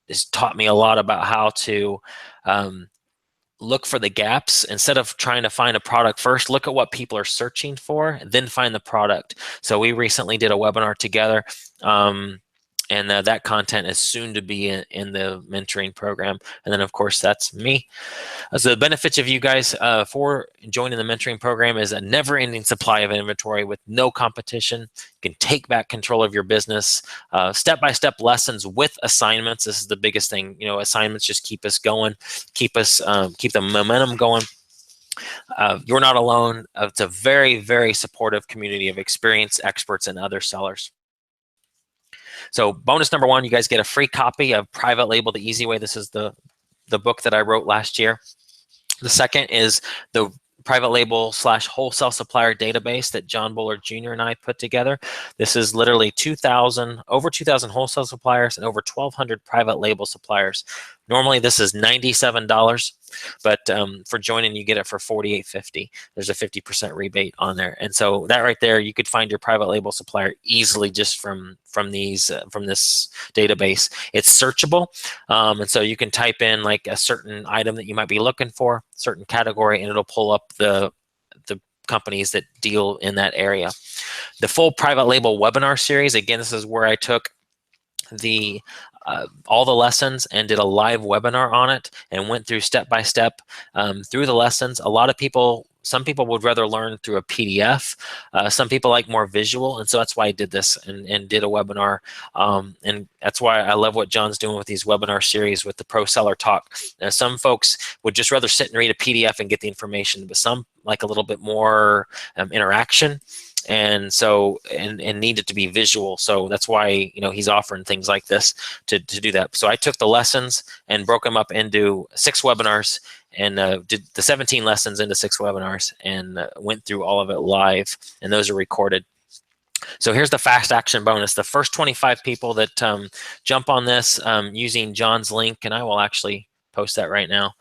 has taught me a lot about how to look for the gaps. Instead of trying to find a product first, look at what people are searching for, then find the product. So we recently did a webinar together, and that content is soon to be in the mentoring program. And then, of course, that's me. So the benefits of you guys for joining the mentoring program is a never-ending supply of inventory with no competition. You can take back control of your business, step-by-step lessons with assignments. This is the biggest thing. Assignments just keep us going, keep the momentum going. You're not alone. It's a very, very supportive community of experienced experts and other sellers. So bonus number 1, you guys get a free copy of Private Label the Easy Way. This is the book that I wrote last year. The second is the private label / wholesale supplier database that John Bullard Jr. and I put together. This is literally over 2,000 wholesale suppliers and over 1,200 private label suppliers. Normally this is $97, but for joining you get it for $48.50. There's a 50% rebate on there, and so that right there, you could find your private label supplier easily just from this database. It's searchable, and so you can type in like a certain item that you might be looking for, certain category, and it'll pull up the companies that deal in that area. The full private label webinar series, again, this is where I took the all the lessons and did a live webinar on it and went through step by step through the lessons. Some people would rather learn through a PDF. Some people like more visual, and so that's why I did this and did a webinar. And that's why I love what John's doing with these webinar series with the Pro Seller Talk. Now, some folks would just rather sit and read a PDF and get the information, but some like a little bit more interaction. And so and need it to be visual, so that's why he's offering things like this to do that. So I took the lessons and broke them up into 6 webinars and did the 17 lessons into 6 webinars and went through all of it live, and those are recorded. So here's the fast action bonus. The first 25 people that jump on this using John's link, and I will actually post that right now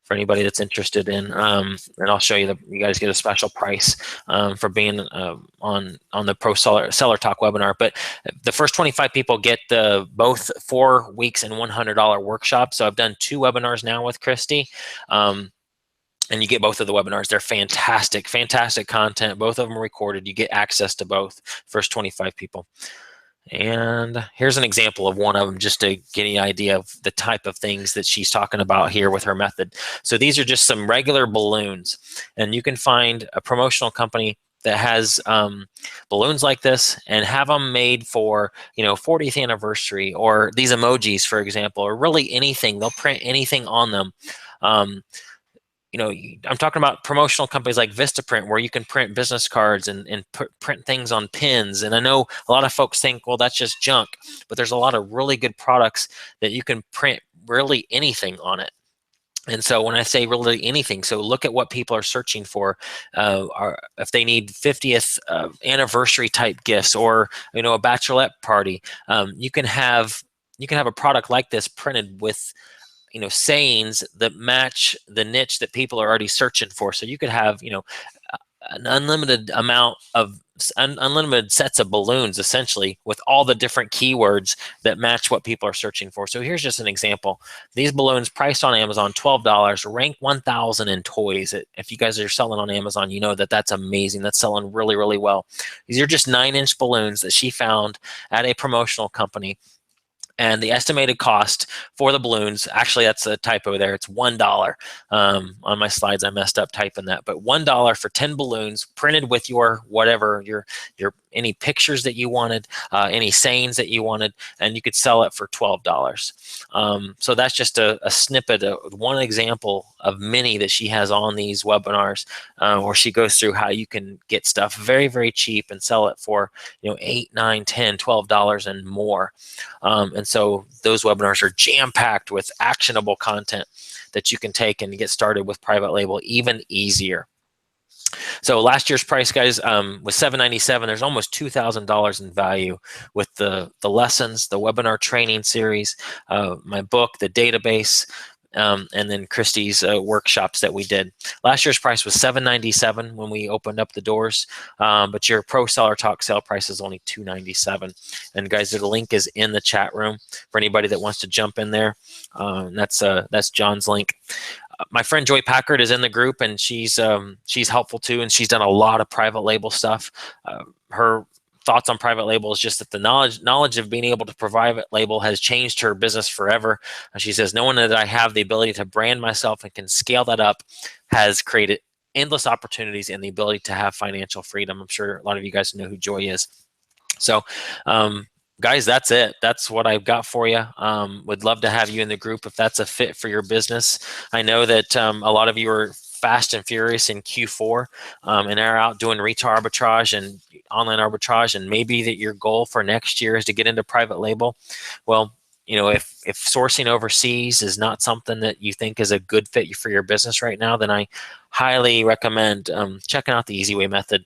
for anybody that's interested in, and I'll show you that you guys get a special price for being on the Pro Seller Talk webinar. But the first 25 people get both 4 weeks and $100 workshop. So I've done 2 webinars now with Christy, and you get both of the webinars. They're fantastic, fantastic content. Both of them are recorded. You get access to both, first 25 people. And here's an example of one of them, just to get an idea of the type of things that she's talking about here with her method. So these are just some regular balloons, and you can find a promotional company that has balloons like this and have them made for 40th anniversary, or these emojis, for example, or really anything. They'll print anything on them. I'm talking about promotional companies like Vistaprint, where you can print business cards and print things on pins. And I know a lot of folks think, well, that's just junk, but there's a lot of really good products that you can print really anything on it. And so when I say really anything, so look at what people are searching for. If they need 50th anniversary type gifts, or a bachelorette party, you can have a product like this printed with sayings that match the niche that people are already searching for. So you could have an unlimited amount of unlimited sets of balloons, essentially, with all the different keywords that match what people are searching for. So here's just an example. These balloons priced on Amazon $12, rank 1,000 in toys. If you guys are selling on Amazon, you know that's amazing. That's selling really, really well. These are just 9-inch balloons that she found at a promotional company. And the estimated cost for the balloons, actually that's a typo there, it's $1. On my slides I messed up typing that, but $1 for 10 balloons printed with your whatever, your any pictures that you wanted, any sayings that you wanted, and you could sell it for $12. So that's just a snippet, one example of many that she has on these webinars, where she goes through how you can get stuff very, very cheap and sell it for $8, $9, $10, $12 and more. And so those webinars are jam-packed with actionable content that you can take and get started with private label even easier. So last year's price, guys, was $797. There's almost $2,000 in value with the lessons, the webinar training series, my book, the database, and then Christy's workshops that we did. Last year's price was $797 when we opened up the doors, but your Pro Seller Talk sale price is only $297. And guys, the link is in the chat room for anybody that wants to jump in there. That's John's link. My friend Joy Packard is in the group, and she's helpful too, and she's done a lot of private label stuff. Her thoughts on private label is just that the knowledge of being able to private label has changed her business forever. She says, knowing that I have the ability to brand myself and can scale that up has created endless opportunities and the ability to have financial freedom. I'm sure a lot of you guys know who Joy is. So, guys, that's it. That's what I've got for you. Would love to have you in the group if that's a fit for your business. I know that a lot of you are fast and furious in Q4 and are out doing retail arbitrage and online arbitrage, and maybe that your goal for next year is to get into private label. Well, if sourcing overseas is not something that you think is a good fit for your business right now, then I highly recommend checking out the Easy Way method.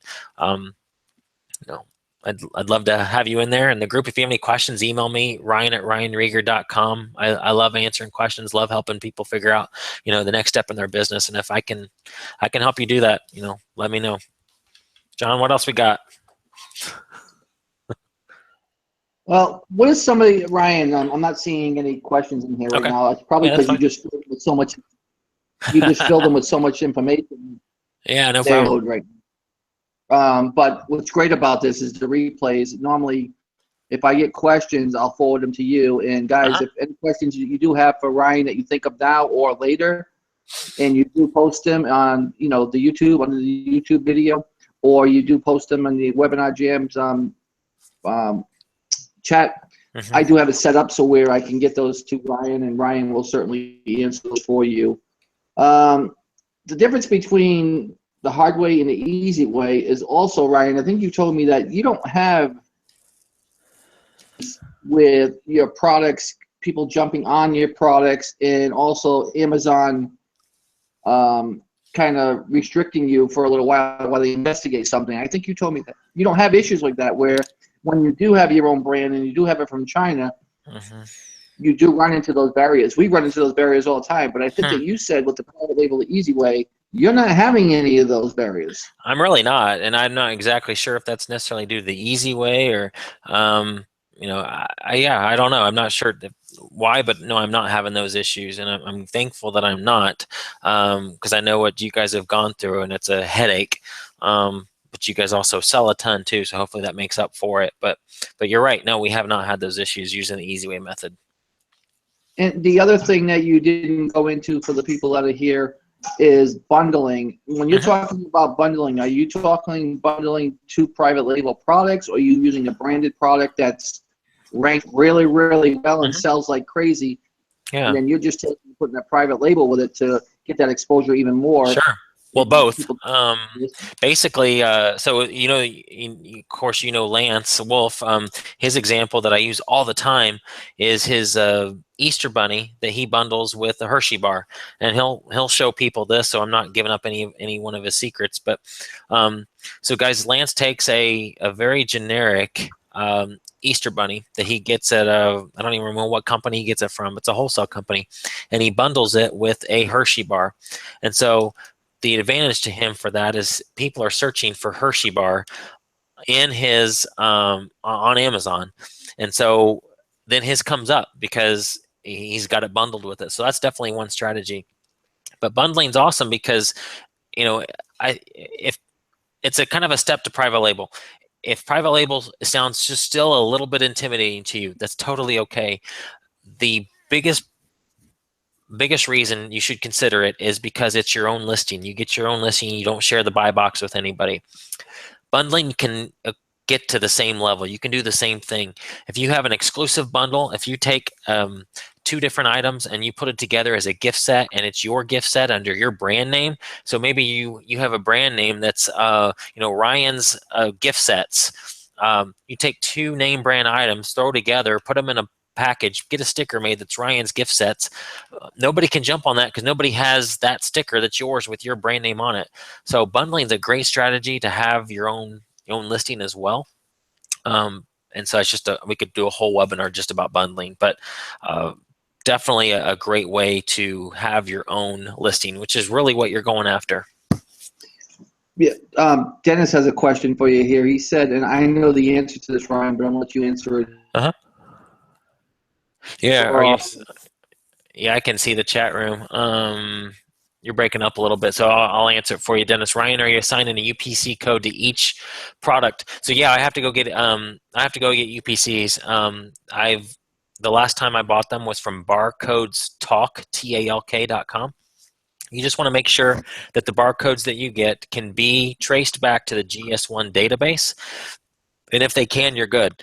I'd love to have you in there in the group. If you have any questions, email me, ryan@ryanrieger.com. I love answering questions, love helping people figure out, the next step in their business. And if I can help you do that, let me know. John, what else we got? Well, what is somebody, Ryan, I'm not seeing any questions in here right now. It's probably because you just filled them with so much information. Yeah, no They problem. load right. But what's great about this is the replays. Normally, if I get questions, I'll forward them to you. And guys, Uh-huh. if any questions you do have for Ryan that you think of now or later, and you do post them on, the YouTube, under the YouTube video, or you do post them on the Webinar Jams um, chat, I Hmm. do have it set up so where I can get those to Ryan, and Ryan will certainly answer those for you. Um, the difference between the hard way and the easy way is also, Ryan, I think you told me that you don't have with your products, people jumping on your products, and also Amazon kind of restricting you for a little while they investigate something. I think you told me that you don't have issues like that where when you do have your own brand and you do have it from China, Hmm. you do run into those barriers. We run into those barriers all the time, but I think Hmm. that you said with the private label the easy way, you're not having any of those barriers. I'm really not, and I'm not exactly sure if that's necessarily due to the easy way or, um, yeah, I don't know. I'm not sure why, but no, I'm not having those issues, and I'm thankful that I'm not, because I know what you guys have gone through, and it's a headache. But you guys also sell a ton too, so hopefully that makes up for it. But you're right. No, we have not had those issues using the easy way method. And the other thing that you didn't go into for the people that are here is bundling. When you're Hmm. talking about bundling, are you talking bundling two private label products, or are you using a branded product that's ranked really, really well and Hmm. sells like crazy, and Yeah. then you're just putting a private label with it to get that exposure even more? Sure. Well, And both. people, Basically, so of course, Lance Wolf. His example that I use all the time is his Easter bunny that he bundles with the Hershey bar, and he'll show people this. So I'm not giving up any one of his secrets, but um, so guys, Lance takes a very generic Easter bunny that he gets at I don't even remember what company he gets it from. It's a wholesale company, and he bundles it with a Hershey bar. And so the advantage to him for that is people are searching for Hershey bar in his on Amazon, and so then his comes up because he's got it bundled with it. So that's definitely one strategy. But bundling's awesome because you know I if it's a kind of a step to private label. If private label sounds just still a little bit intimidating to you, that's totally okay. The biggest reason you should consider it is because it's your own listing. You get your own listing. You don't share the buy box with anybody. Bundling can get to the same level. You can do the same thing. If you have an exclusive bundle, if you take two different items and you put it together as a gift set, and it's your gift set under your brand name. So maybe you have a brand name that's Ryan's gift sets. You take two name brand items, throw together, put them in a package, get a sticker made that's Ryan's gift sets. Nobody can jump on that because nobody has that sticker that's yours with your brand name on it. So bundling is a great strategy to have your own listing as well. And so it's just we could do a whole webinar just about bundling, but uh, definitely a great way to have your own listing, which is really what you're going after. yeah, Dennis has a question for you here. He said, and I know the answer to this, Ryan, but I'm gonna let you answer it. Uh-huh. Yeah, are you? Uh, Yeah, I can see the chat room. You're breaking up a little bit, so I'll answer it for you, Dennis. Ryan, are you assigning a UPC code to each product? So yeah, I have to go get UPCs. I've the last time I bought them was from Barcodes Talk TALK.com. You just want to make sure that the barcodes that you get can be traced back to the GS1 database, and if they can, you're good.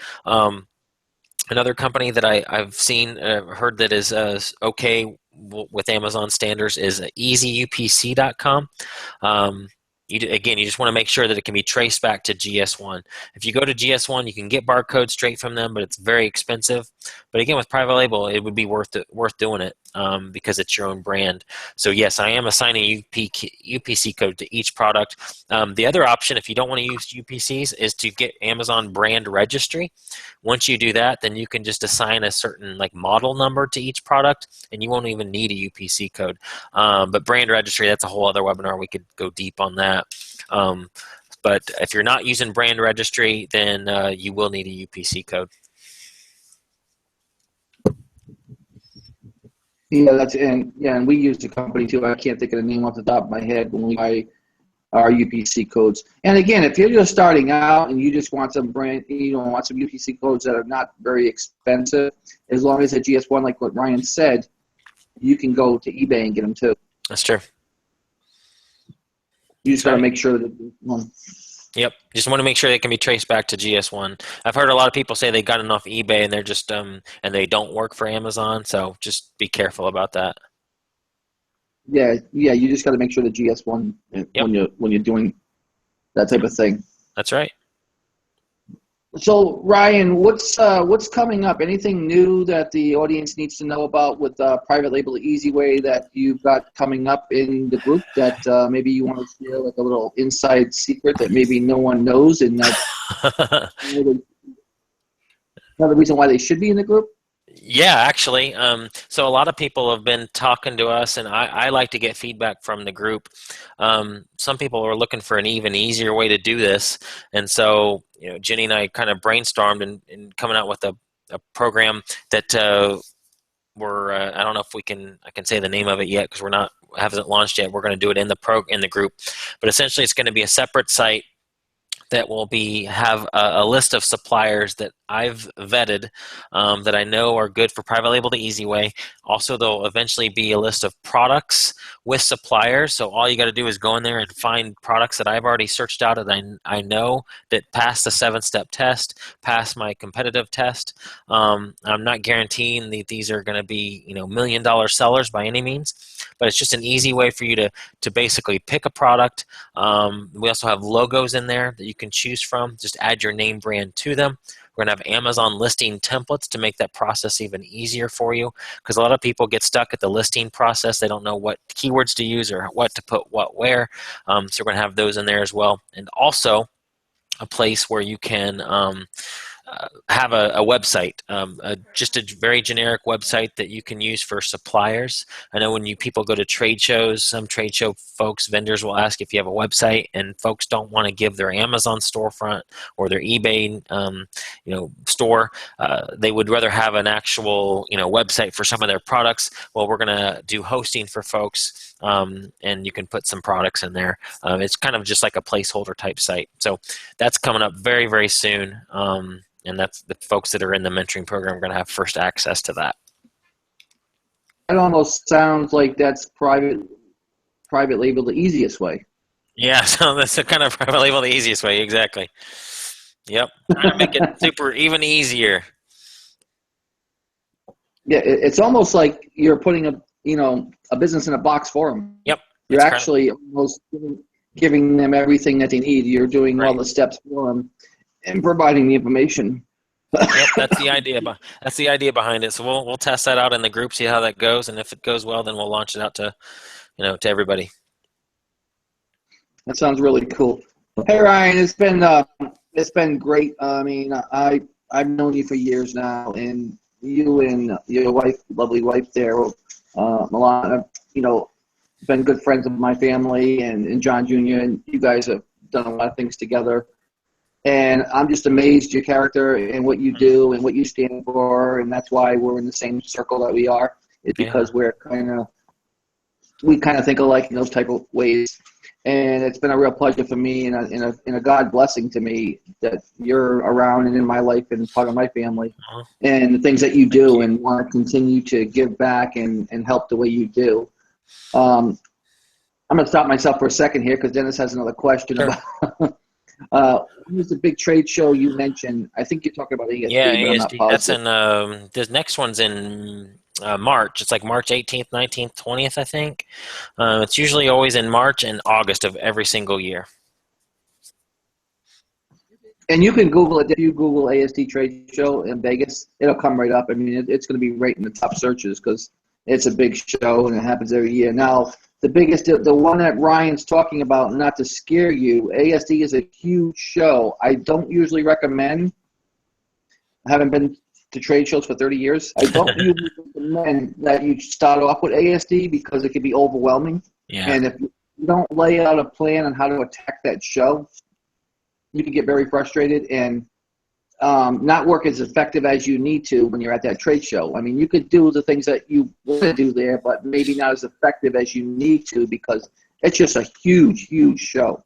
Another company that I've seen, heard that is okay with Amazon standards is easyupc.com. Again, you just want to make sure that it can be traced back to GS1. If you go to GS1, you can get barcodes straight from them, but it's very expensive. But again, with private label, it would be worth doing it because it's your own brand. So yes, I am assigning UPC code to each product. The other option, if you don't want to use UPCs, is to get Amazon brand registry. Once you do that, then you can just assign a certain like model number to each product, and you won't even need a UPC code. But brand registry, that's a whole other webinar. We could go deep on that. Um, but if you're not using brand registry, then you will need a UPC code. yeah, and we use the company too. I can't think of the name off the top of my head when we buy our UPC codes. And again, if you're just starting out and you just want some want some UPC codes that are not very expensive, as long as a GS1, like what Ryan said, you can go to eBay and get them too. That's true. You just got to make sure that. Yep. Just want to make sure they can be traced back to GS1. I've heard a lot of people say they got them off eBay and they're just and they don't work for Amazon. So just be careful about that. Yeah. You just got to make sure the GS1 when you're doing that type of thing. That's right. So Ryan, what's coming up? Anything new that the audience needs to know about with Private Label the Easy Way that you've got coming up in the group that maybe you want to share, like a little inside secret that maybe no one knows, and that's another reason why they should be in the group? Yeah, actually. So a lot of people have been talking to us, and I like to get feedback from the group. Some people are looking for an even easier way to do this, and so Jenny and I kind of brainstormed and coming out with a program that I don't know if I can say the name of it yet because hasn't launched yet. We're going to do it in the group, but essentially it's going to be a separate site that will have a list of suppliers that I've vetted that I know are good for Private Label the Easy Way. Also, there'll eventually be a list of products with suppliers. So all you got to do is go in there and find products that I've already searched out and I know that pass the 7-step test, pass my competitive test. I'm not guaranteeing that these are going to be $1 million sellers by any means, but it's just an easy way for you to basically pick a product. We also have logos in there that you can choose from. Just add your name brand to them. We're going to have Amazon listing templates to make that process even easier for you, because a lot of people get stuck at the listing process. They don't know what keywords to use or what to put where. So we're going to have those in there as well. And also a place where you can have a website, just a very generic website that you can use for suppliers. I know when people go to trade shows, some trade show folks, vendors will ask if you have a website, and folks don't want to give their Amazon storefront or their eBay store. They would rather have an actual website for some of their products. Well, we're going to do hosting for folks, and you can put some products in there. It's kind of just like a placeholder type site. So that's coming up very, very soon. And that's the folks that are in the mentoring program are going to have first access to that. It almost sounds like that's private label the easiest way. Yeah, so that's the kind of private label the easiest way, exactly. Yep, trying to make it super even easier. Yeah, it's almost like you're putting a business in a box for them. Yep. You're actually almost giving them everything that they need. You're doing all the steps for them and providing the information. Yep, that's the idea. That's the idea behind it. So we'll test that out in the group, see how that goes, and if it goes well, then we'll launch it out to to everybody. That sounds really cool. Hey Ryan, it's been great. I mean, I've known you for years now, and you and your wife, lovely wife there, Milana, been good friends of my family, and John Jr. and you guys have done a lot of things together. And I'm just amazed your character and what you do and what you stand for, and that's why we're in the same circle that we are. It's because we kind of think alike in those type of ways. And it's been a real pleasure for me and a God blessing to me that you're around and in my life and part of my family, and the things that you do and want to continue to give back and help the way you do. I'm going to stop myself for a second here because Dennis has another question. Sure. What was the big trade show you mentioned? I think you're talking about ASD. Yeah, but ASD. That's in the next one's in March. It's like March 18th, 19th, 20th, I think. It's usually always in March and August of every single year. And you can Google it. If you Google ASD trade show in Vegas, it'll come right up. I mean, it's going to be right in the top searches because it's a big show and it happens every year. Now, the one that Ryan's talking about, not to scare you, ASD is a huge show. I don't usually recommend. I haven't been to trade shows for 30 years. I don't usually recommend that you start off with ASD because it can be overwhelming. Yeah. And if you don't lay out a plan on how to attack that show, you can get very frustrated and not work as effective as you need to when you're at that trade show. I mean, you could do the things that you want to do there, but maybe not as effective as you need to because It's just a huge, huge show.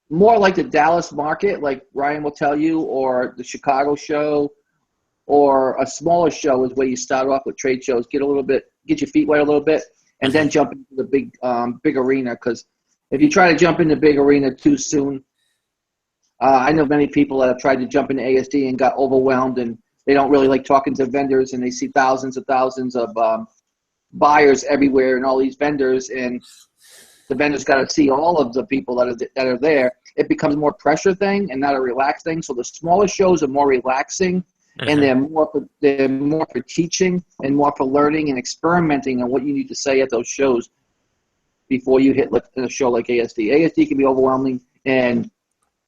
More like the Dallas market, like Ryan will tell you, or the Chicago show, or a smaller show is where you start off with trade shows, get your feet wet a little bit, and then jump into the big arena. Because if you try to jump into the big arena too soon, I know many people that have tried to jump into ASD and got overwhelmed, and they don't really like talking to vendors, and they see thousands of buyers everywhere and all these vendors, and the vendors got to see all of the people that are there. It becomes a more pressure thing and not a relaxed thing. So the smaller shows are more relaxing, and they're more for teaching and more for learning and experimenting on what you need to say at those shows before you hit a show like ASD. ASD can be overwhelming, and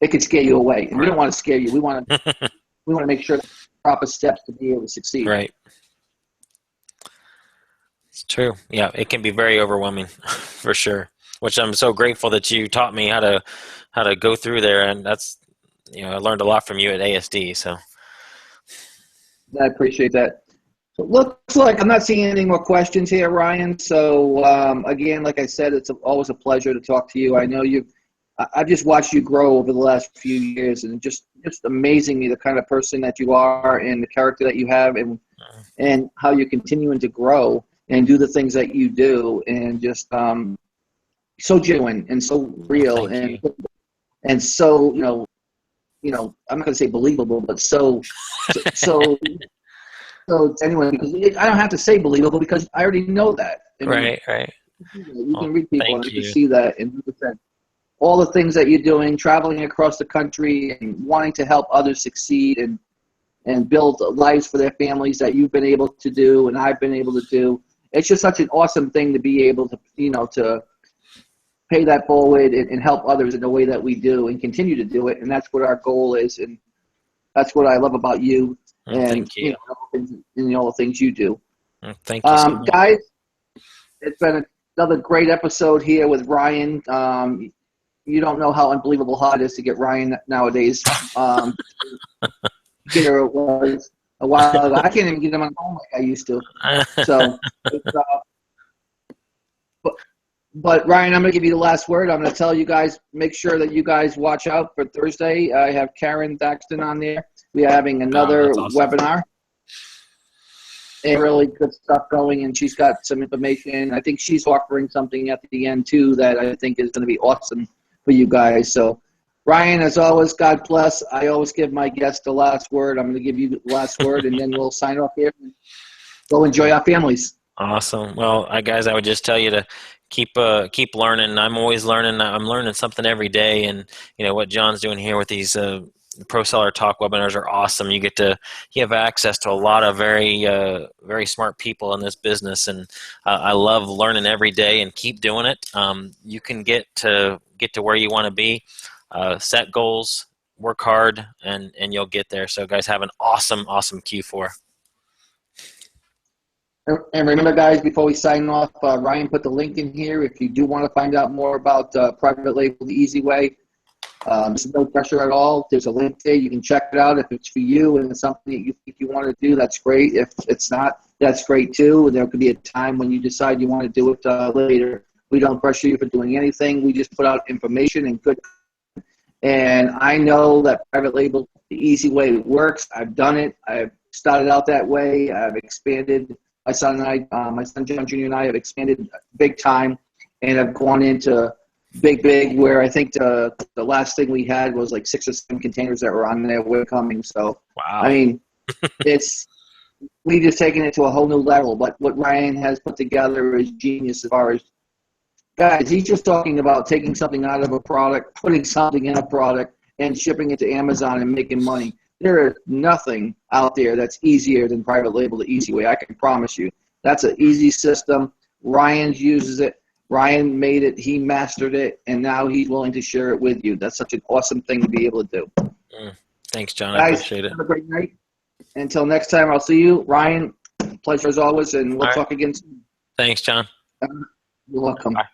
it could scare you away. And we don't want to scare you. We want to make sure the proper steps to be able to succeed. Right. It's true. Yeah, it can be very overwhelming for sure. Which I'm so grateful that you taught me how to go through there, and that's, I learned a lot from you at ASD. So I appreciate that. So looks like I'm not seeing any more questions here, Ryan. So again, like I said, it's always a pleasure to talk to you. I know I've just watched you grow over the last few years, and just amazing me the kind of person that you are and the character that you have, and how you're continuing to grow and do the things that you do, and just so genuine and so real and so I'm not going to say believable, but so genuine, because I don't have to say believable because I already know that. Right. You can read people and you can see that, and all the things that you're doing, traveling across the country and wanting to help others succeed and build lives for their families that you've been able to do and I've been able to do. It's just such an awesome thing to be able to to pay that forward and help others in the way that we do and continue to do it. And that's what our goal is. And that's what I love about you and thank you. All the things you do. Thank you so much. Guys, it's been another great episode here with Ryan. You don't know how unbelievable hard it is to get Ryan nowadays. Here it was a while ago. I can't even get him on home like I used to. So it's, But Ryan, I'm going to give you the last word. I'm going to tell you guys, make sure that you guys watch out for Thursday. I have Karen Thaxton on there. We are having another webinar. And really good stuff going, and she's got some information. I think she's offering something at the end, too, that I think is going to be awesome for you guys. So, Ryan, as always, God bless. I always give my guests the last word. I'm going to give you the last word, and then we'll sign off here. Go enjoy our families. Awesome. Well, guys, I would just tell you to keep learning. I'm always learning. I'm learning something every day, and what John's doing here with these Pro Seller Talk webinars are awesome. You have access to a lot of very very smart people in this business, and I love learning every day and keep doing it. You can get to where you want to be. Set goals, work hard, and you'll get there. So, guys, have an awesome Q4. And remember, guys, before we sign off, Ryan put the link in here. If you do want to find out more about Private Label the Easy Way, there's no pressure at all. There's a link there. You can check it out. If it's for you and it's something that you think you want to do, that's great. If it's not, that's great too. There could be a time when you decide you want to do it later. We don't pressure you for doing anything. We just put out information and good. And I know that Private Label the Easy Way works. I've done it. I've started out that way. I've expanded. My son John Jr. and I have expanded big time, and have gone into big, where I think the last thing we had was like 6 or 7 containers that were on their way coming. So, wow. I mean, we just taken it to a whole new level. But what Ryan has put together is genius as far as, guys, he's just talking about taking something out of a product, putting something in a product, and shipping it to Amazon and making money. There is nothing out there that's easier than Private Label the Easy Way. I can promise you. That's an easy system. Ryan uses it. Ryan made it. He mastered it. And now he's willing to share it with you. That's such an awesome thing to be able to do. Thanks, John. Guys, I appreciate it. Have a great night. Until next time, I'll see you. Ryan, pleasure as always, and we'll talk again soon. Thanks, John. You're welcome. Bye.